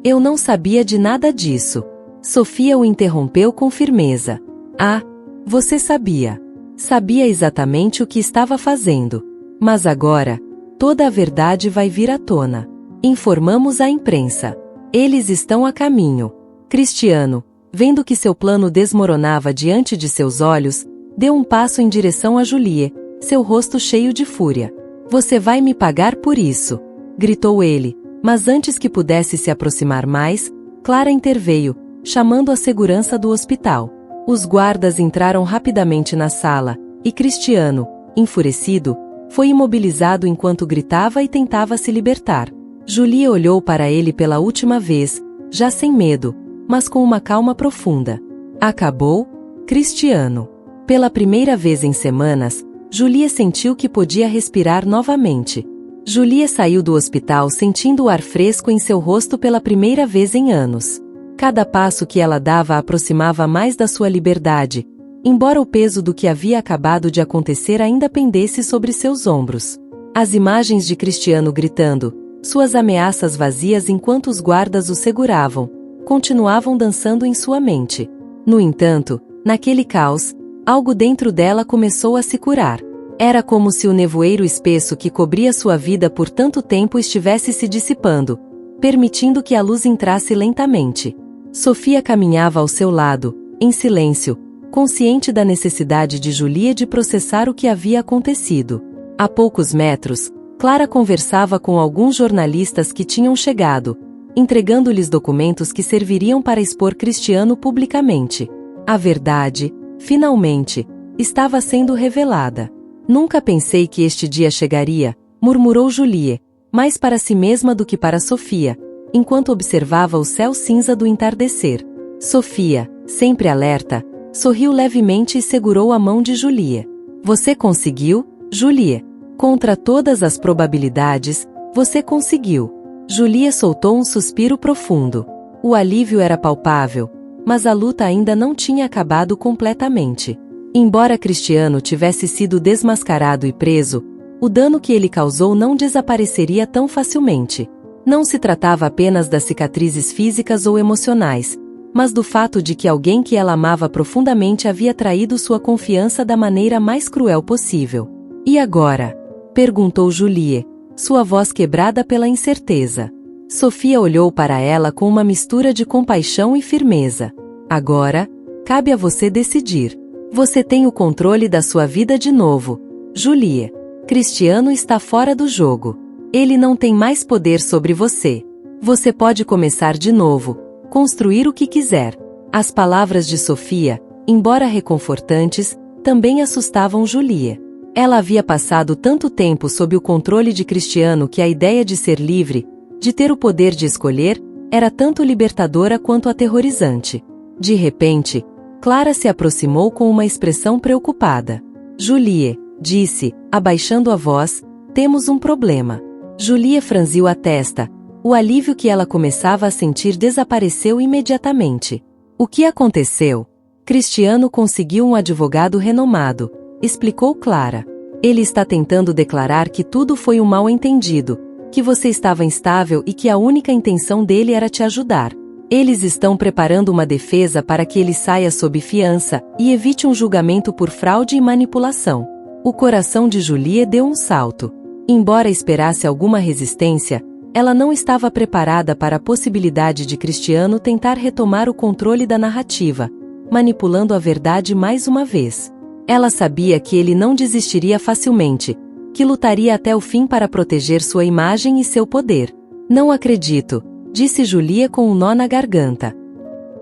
Eu não sabia de nada disso. Sofia o interrompeu com firmeza. Ah, você sabia. Sabia exatamente o que estava fazendo. Mas agora, toda a verdade vai vir à tona. Informamos a imprensa. Eles estão a caminho. Cristiano, vendo que seu plano desmoronava diante de seus olhos, deu um passo em direção a Julie, seu rosto cheio de fúria. Você vai me pagar por isso, gritou ele, mas antes que pudesse se aproximar mais, Clara interveio, chamando a segurança do hospital. Os guardas entraram rapidamente na sala, e Cristiano, enfurecido, foi imobilizado enquanto gritava e tentava se libertar. Julie olhou para ele pela última vez, já sem medo, mas com uma calma profunda. Acabou? Cristiano. Pela primeira vez em semanas, Julie sentiu que podia respirar novamente. Julie saiu do hospital sentindo o ar fresco em seu rosto pela primeira vez em anos. Cada passo que ela dava a aproximava mais da sua liberdade, embora o peso do que havia acabado de acontecer ainda pendesse sobre seus ombros. As imagens de Cristiano gritando, suas ameaças vazias enquanto os guardas o seguravam, continuavam dançando em sua mente. No entanto, naquele caos, algo dentro dela começou a se curar. Era como se o nevoeiro espesso que cobria sua vida por tanto tempo estivesse se dissipando, permitindo que a luz entrasse lentamente. Sofia caminhava ao seu lado, em silêncio, consciente da necessidade de Julie de processar o que havia acontecido. A poucos metros, Clara conversava com alguns jornalistas que tinham chegado, entregando-lhes documentos que serviriam para expor Cristiano publicamente. A verdade, finalmente, estava sendo revelada. Nunca pensei que este dia chegaria, murmurou Julie, mais para si mesma do que para Sofia, enquanto observava o céu cinza do entardecer. Sofia, sempre alerta, sorriu levemente e segurou a mão de Julie. Você conseguiu, Julie? Contra todas as probabilidades, você conseguiu. Julie soltou um suspiro profundo. O alívio era palpável, mas a luta ainda não tinha acabado completamente. Embora Cristiano tivesse sido desmascarado e preso, o dano que ele causou não desapareceria tão facilmente. Não se tratava apenas das cicatrizes físicas ou emocionais, mas do fato de que alguém que ela amava profundamente havia traído sua confiança da maneira mais cruel possível. E agora? Perguntou Julie, sua voz quebrada pela incerteza. Sofia olhou para ela com uma mistura de compaixão e firmeza. Agora, cabe a você decidir. Você tem o controle da sua vida de novo, Julie. Cristiano está fora do jogo. Ele não tem mais poder sobre você. Você pode começar de novo, construir o que quiser. As palavras de Sofia, embora reconfortantes, também assustavam Julie. Ela havia passado tanto tempo sob o controle de Cristiano que a ideia de ser livre, de ter o poder de escolher, era tanto libertadora quanto aterrorizante. De repente, Clara se aproximou com uma expressão preocupada. Julie, disse, abaixando a voz, temos um problema. Julie franziu a testa. O alívio que ela começava a sentir desapareceu imediatamente. O que aconteceu? Cristiano conseguiu um advogado renomado, explicou Clara. Ele está tentando declarar que tudo foi um mal-entendido, que você estava instável e que a única intenção dele era te ajudar. Eles estão preparando uma defesa para que ele saia sob fiança e evite um julgamento por fraude e manipulação. O coração de Julie deu um salto. Embora esperasse alguma resistência, ela não estava preparada para a possibilidade de Cristiano tentar retomar o controle da narrativa, manipulando a verdade mais uma vez. Ela sabia que ele não desistiria facilmente, que lutaria até o fim para proteger sua imagem e seu poder. Não acredito, disse Julie com um nó na garganta.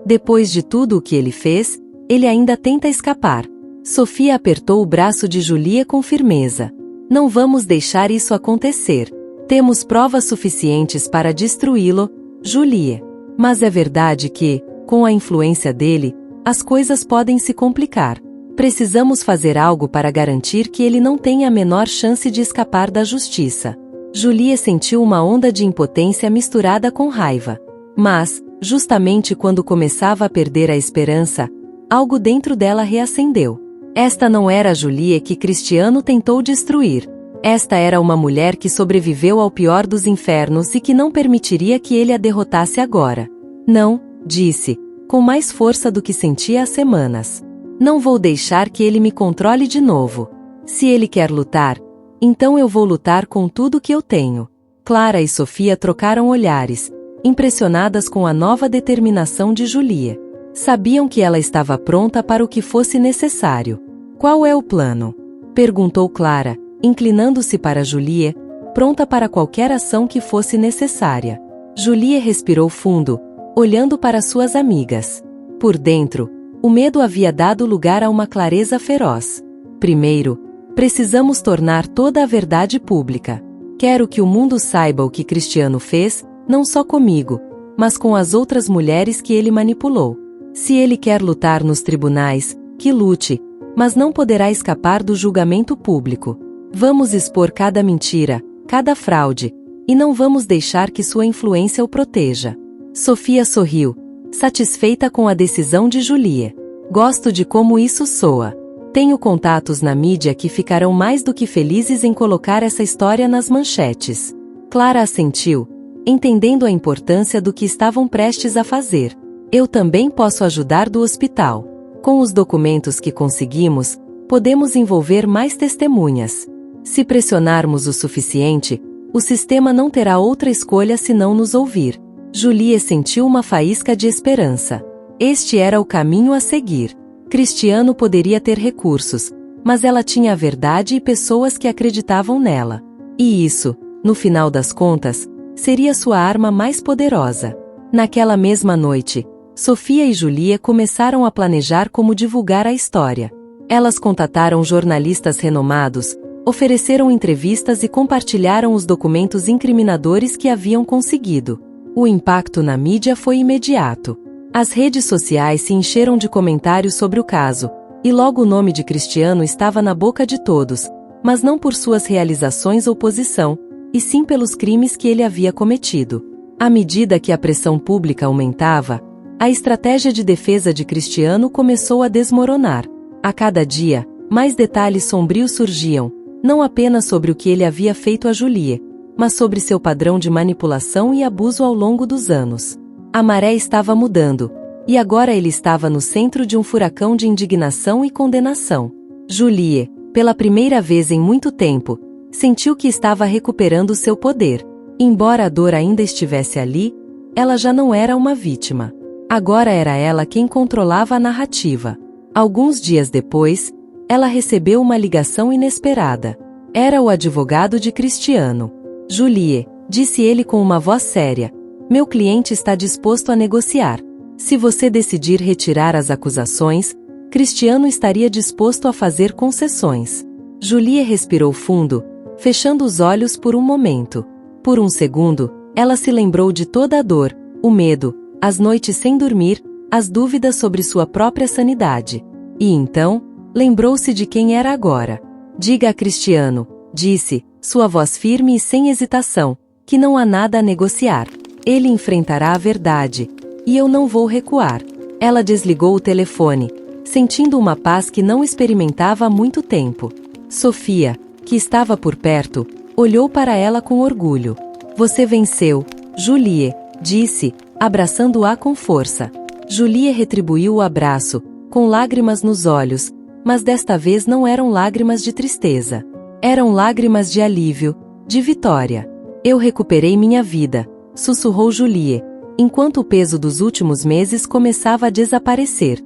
Depois de tudo o que ele fez, ele ainda tenta escapar. Sofia apertou o braço de Julie com firmeza. Não vamos deixar isso acontecer. Temos provas suficientes para destruí-lo, Julie. Mas é verdade que, com a influência dele, as coisas podem se complicar. Precisamos fazer algo para garantir que ele não tenha a menor chance de escapar da justiça. Julie sentiu uma onda de impotência misturada com raiva. Mas, justamente quando começava a perder a esperança, algo dentro dela reacendeu. Esta não era a Julie que Cristiano tentou destruir. Esta era uma mulher que sobreviveu ao pior dos infernos e que não permitiria que ele a derrotasse agora. Não, disse, com mais força do que sentia há semanas. Não vou deixar que ele me controle de novo. Se ele quer lutar, então eu vou lutar com tudo que eu tenho. Clara e Sofia trocaram olhares, impressionadas com a nova determinação de Julie. Sabiam que ela estava pronta para o que fosse necessário. Qual é o plano? Perguntou Clara, inclinando-se para Julie, pronta para qualquer ação que fosse necessária. Julie respirou fundo, olhando para suas amigas. Por dentro, o medo havia dado lugar a uma clareza feroz. Primeiro, precisamos tornar toda a verdade pública. Quero que o mundo saiba o que Cristiano fez, não só comigo, mas com as outras mulheres que ele manipulou. Se ele quer lutar nos tribunais, que lute, mas não poderá escapar do julgamento público. Vamos expor cada mentira, cada fraude, e não vamos deixar que sua influência o proteja. Sofia sorriu, satisfeita com a decisão de Julie. Gosto de como isso soa. Tenho contatos na mídia que ficarão mais do que felizes em colocar essa história nas manchetes. Clara assentiu, entendendo a importância do que estavam prestes a fazer. Eu também posso ajudar do hospital. Com os documentos que conseguimos, podemos envolver mais testemunhas. Se pressionarmos o suficiente, o sistema não terá outra escolha senão nos ouvir. Julie sentiu uma faísca de esperança. Este era o caminho a seguir. Cristiano poderia ter recursos, mas ela tinha a verdade e pessoas que acreditavam nela. E isso, no final das contas, seria sua arma mais poderosa. Naquela mesma noite, Sofia e Julie começaram a planejar como divulgar a história. Elas contataram jornalistas renomados, ofereceram entrevistas e compartilharam os documentos incriminadores que haviam conseguido. O impacto na mídia foi imediato. As redes sociais se encheram de comentários sobre o caso, e logo o nome de Cristiano estava na boca de todos, mas não por suas realizações ou posição, e sim pelos crimes que ele havia cometido. À medida que a pressão pública aumentava, a estratégia de defesa de Cristiano começou a desmoronar. A cada dia, mais detalhes sombrios surgiam, não apenas sobre o que ele havia feito a Julie, mas sobre seu padrão de manipulação e abuso ao longo dos anos. A maré estava mudando, e agora ele estava no centro de um furacão de indignação e condenação. Julie, pela primeira vez em muito tempo, sentiu que estava recuperando seu poder. Embora a dor ainda estivesse ali, ela já não era uma vítima. Agora era ela quem controlava a narrativa. Alguns dias depois, ela recebeu uma ligação inesperada. Era o advogado de Cristiano. Julie, disse ele com uma voz séria, meu cliente está disposto a negociar. Se você decidir retirar as acusações, Cristiano estaria disposto a fazer concessões. Julie respirou fundo, fechando os olhos por um momento. Por um segundo, ela se lembrou de toda a dor, o medo, as noites sem dormir, as dúvidas sobre sua própria sanidade. E então, lembrou-se de quem era agora. Diga a Cristiano, disse, sua voz firme e sem hesitação, que não há nada a negociar. Ele enfrentará a verdade. E eu não vou recuar. Ela desligou o telefone, sentindo uma paz que não experimentava há muito tempo. Sofia, que estava por perto, olhou para ela com orgulho. Você venceu, Julie, disse, abraçando-a com força. Julie retribuiu o abraço, com lágrimas nos olhos, mas desta vez não eram lágrimas de tristeza. Eram lágrimas de alívio, de vitória. Eu recuperei minha vida, sussurrou Julie, enquanto o peso dos últimos meses começava a desaparecer.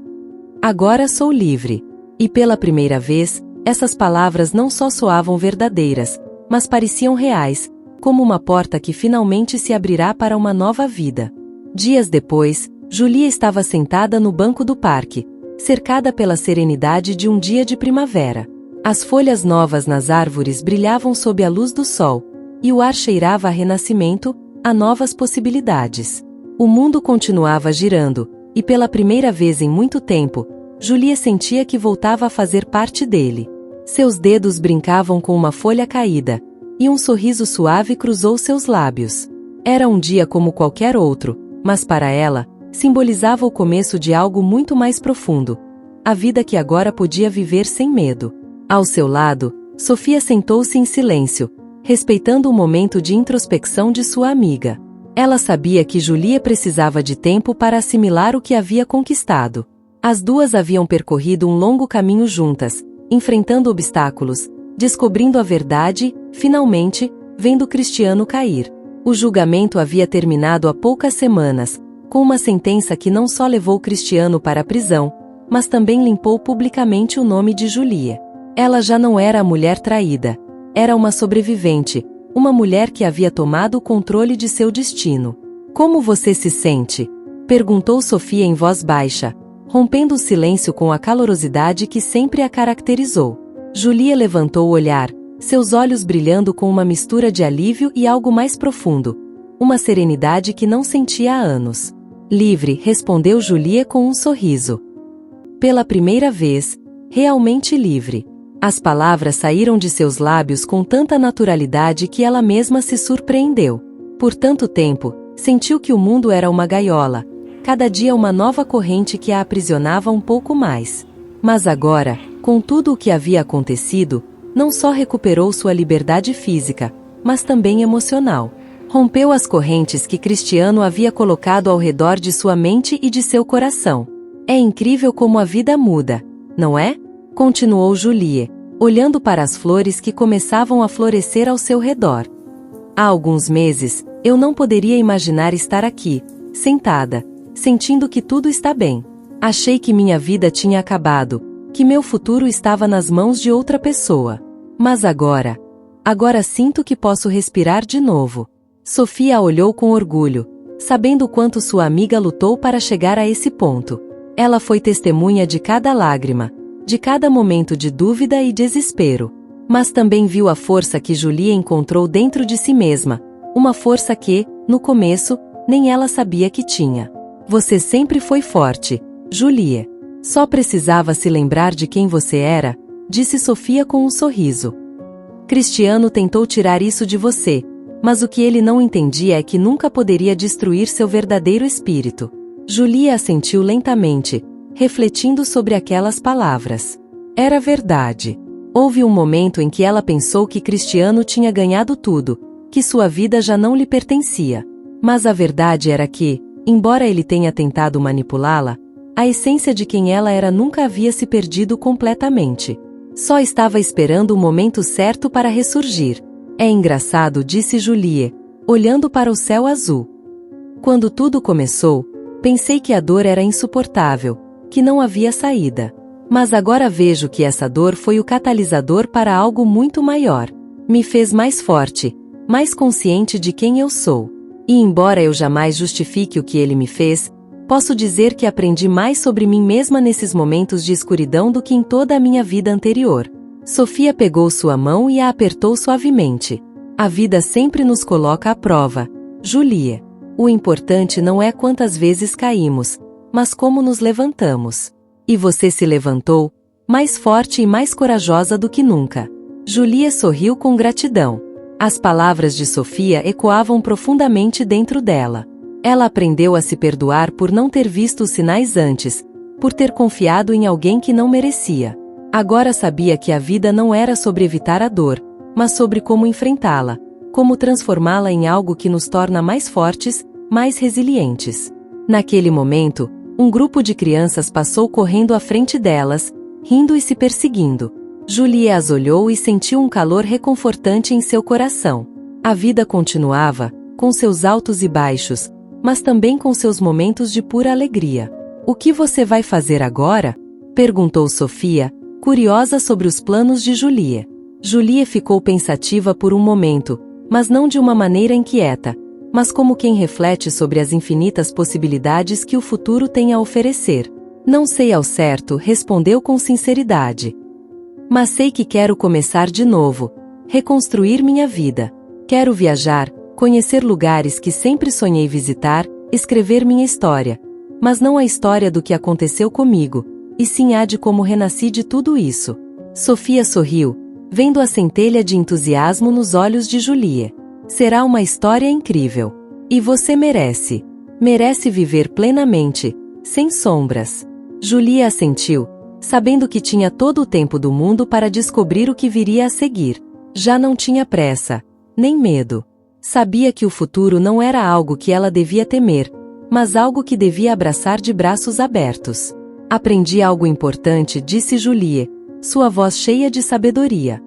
Agora sou livre. E pela primeira vez, essas palavras não só soavam verdadeiras, mas pareciam reais, como uma porta que finalmente se abrirá para uma nova vida. Dias depois, Julie estava sentada no banco do parque, cercada pela serenidade de um dia de primavera. As folhas novas nas árvores brilhavam sob a luz do sol, e o ar cheirava a renascimento, a novas possibilidades. O mundo continuava girando, e pela primeira vez em muito tempo, Julie sentia que voltava a fazer parte dele. Seus dedos brincavam com uma folha caída, e um sorriso suave cruzou seus lábios. Era um dia como qualquer outro, mas para ela, simbolizava o começo de algo muito mais profundo, a vida que agora podia viver sem medo. Ao seu lado, Sofia sentou-se em silêncio, respeitando o momento de introspecção de sua amiga. Ela sabia que Julia precisava de tempo para assimilar o que havia conquistado. As duas haviam percorrido um longo caminho juntas, enfrentando obstáculos, descobrindo a verdade, finalmente, vendo Cristiano cair. O julgamento havia terminado há poucas semanas, com uma sentença que não só levou Cristiano para a prisão, mas também limpou publicamente o nome de Julia. Ela já não era a mulher traída. Era uma sobrevivente, uma mulher que havia tomado o controle de seu destino. Como você se sente? Perguntou Sofia em voz baixa, rompendo o silêncio com a calorosidade que sempre a caracterizou. Julia levantou o olhar, seus olhos brilhando com uma mistura de alívio e algo mais profundo, uma serenidade que não sentia há anos. Livre, respondeu Julia com um sorriso. Pela primeira vez, realmente livre. As palavras saíram de seus lábios com tanta naturalidade que ela mesma se surpreendeu. Por tanto tempo, sentiu que o mundo era uma gaiola, cada dia uma nova corrente que a aprisionava um pouco mais. Mas agora, com tudo o que havia acontecido, não só recuperou sua liberdade física, mas também emocional. Rompeu as correntes que Cristiano havia colocado ao redor de sua mente e de seu coração. É incrível como a vida muda, não é? Continuou Julie, olhando para as flores que começavam a florescer ao seu redor. Há alguns meses, eu não poderia imaginar estar aqui, sentada, sentindo que tudo está bem. Achei que minha vida tinha acabado, que meu futuro estava nas mãos de outra pessoa. Mas agora sinto que posso respirar de novo. Sofia a olhou com orgulho, sabendo o quanto sua amiga lutou para chegar a esse ponto. Ela foi testemunha de cada lágrima, de cada momento de dúvida e desespero. Mas também viu a força que Julia encontrou dentro de si mesma, uma força que, no começo, nem ela sabia que tinha. Você sempre foi forte, Julia. Só precisava se lembrar de quem você era, disse Sofia com um sorriso. Cristiano tentou tirar isso de você, mas o que ele não entendia é que nunca poderia destruir seu verdadeiro espírito. Julia assentiu lentamente, refletindo sobre aquelas palavras. Era verdade. Houve um momento em que ela pensou que Cristiano tinha ganhado tudo, que sua vida já não lhe pertencia. Mas a verdade era que, embora ele tenha tentado manipulá-la, a essência de quem ela era nunca havia se perdido completamente. Só estava esperando o momento certo para ressurgir. É engraçado, disse Julie, olhando para o céu azul. Quando tudo começou, pensei que a dor era insuportável, que não havia saída. Mas agora vejo que essa dor foi o catalisador para algo muito maior. Me fez mais forte, mais consciente de quem eu sou. E embora eu jamais justifique o que ele me fez, posso dizer que aprendi mais sobre mim mesma nesses momentos de escuridão do que em toda a minha vida anterior. Sofia pegou sua mão e a apertou suavemente. A vida sempre nos coloca à prova, Julia. O importante não é quantas vezes caímos, mas como nos levantamos. E você se levantou, mais forte e mais corajosa do que nunca. Julia sorriu com gratidão. As palavras de Sofia ecoavam profundamente dentro dela. Ela aprendeu a se perdoar por não ter visto os sinais antes, por ter confiado em alguém que não merecia. Agora sabia que a vida não era sobre evitar a dor, mas sobre como enfrentá-la, como transformá-la em algo que nos torna mais fortes, mais resilientes. Naquele momento, um grupo de crianças passou correndo à frente delas, rindo e se perseguindo. Julia as olhou e sentiu um calor reconfortante em seu coração. A vida continuava, com seus altos e baixos, mas também com seus momentos de pura alegria. O que você vai fazer agora? Perguntou Sofia, curiosa sobre os planos de Julia. Julia ficou pensativa por um momento, mas não de uma maneira inquieta, mas como quem reflete sobre as infinitas possibilidades que o futuro tem a oferecer. Não sei ao certo, respondeu com sinceridade. Mas sei que quero começar de novo, reconstruir minha vida. Quero viajar, conhecer lugares que sempre sonhei visitar, escrever minha história. Mas não a história do que aconteceu comigo, e sim a de como renasci de tudo isso. Sofia sorriu, vendo a centelha de entusiasmo nos olhos de Julia. Será uma história incrível. E você merece. Merece viver plenamente, sem sombras. Julia assentiu, sabendo que tinha todo o tempo do mundo para descobrir o que viria a seguir. Já não tinha pressa, nem medo. Sabia que o futuro não era algo que ela devia temer, mas algo que devia abraçar de braços abertos. Aprendi algo importante, disse Julie, sua voz cheia de sabedoria.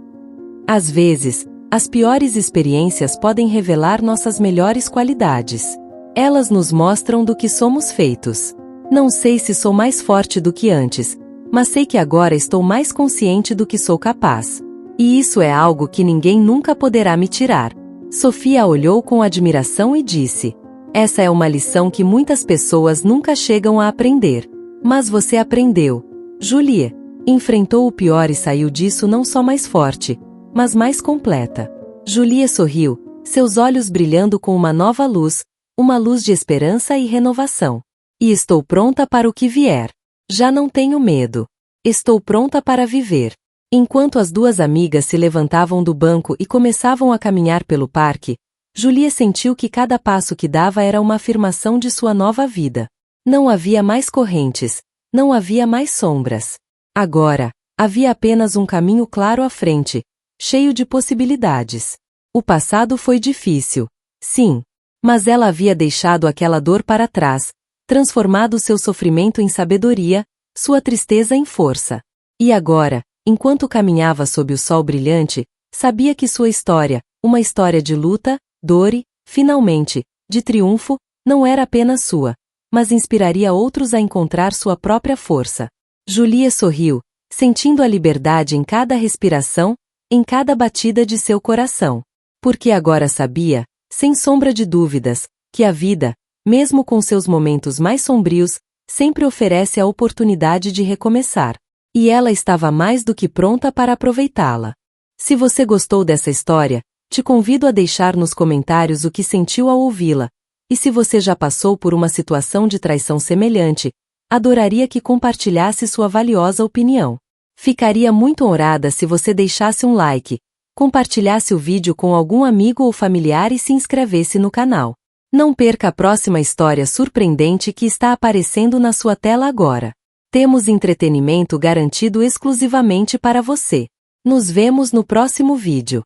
Às vezes, as piores experiências podem revelar nossas melhores qualidades. Elas nos mostram do que somos feitos. Não sei se sou mais forte do que antes, mas sei que agora estou mais consciente do que sou capaz. E isso é algo que ninguém nunca poderá me tirar. Sofia a olhou com admiração e disse: essa é uma lição que muitas pessoas nunca chegam a aprender. Mas você aprendeu. Julie enfrentou o pior e saiu disso não só mais forte, mas mais completa. Julie sorriu, seus olhos brilhando com uma nova luz, uma luz de esperança e renovação. E estou pronta para o que vier. Já não tenho medo. Estou pronta para viver. Enquanto as duas amigas se levantavam do banco e começavam a caminhar pelo parque, Julie sentiu que cada passo que dava era uma afirmação de sua nova vida. Não havia mais correntes, não havia mais sombras. Agora, havia apenas um caminho claro à frente, cheio de possibilidades. O passado foi difícil, sim, mas ela havia deixado aquela dor para trás, transformado seu sofrimento em sabedoria, sua tristeza em força. E agora, enquanto caminhava sob o sol brilhante, sabia que sua história, uma história de luta, dor e, finalmente, de triunfo, não era apenas sua, mas inspiraria outros a encontrar sua própria força. Julie sorriu, sentindo a liberdade em cada respiração, em cada batida de seu coração. Porque agora sabia, sem sombra de dúvidas, que a vida, mesmo com seus momentos mais sombrios, sempre oferece a oportunidade de recomeçar. E ela estava mais do que pronta para aproveitá-la. Se você gostou dessa história, te convido a deixar nos comentários o que sentiu ao ouvi-la. E se você já passou por uma situação de traição semelhante, adoraria que compartilhasse sua valiosa opinião. Ficaria muito honrada se você deixasse um like, compartilhasse o vídeo com algum amigo ou familiar e se inscrevesse no canal. Não perca a próxima história surpreendente que está aparecendo na sua tela agora. Temos entretenimento garantido exclusivamente para você. Nos vemos no próximo vídeo.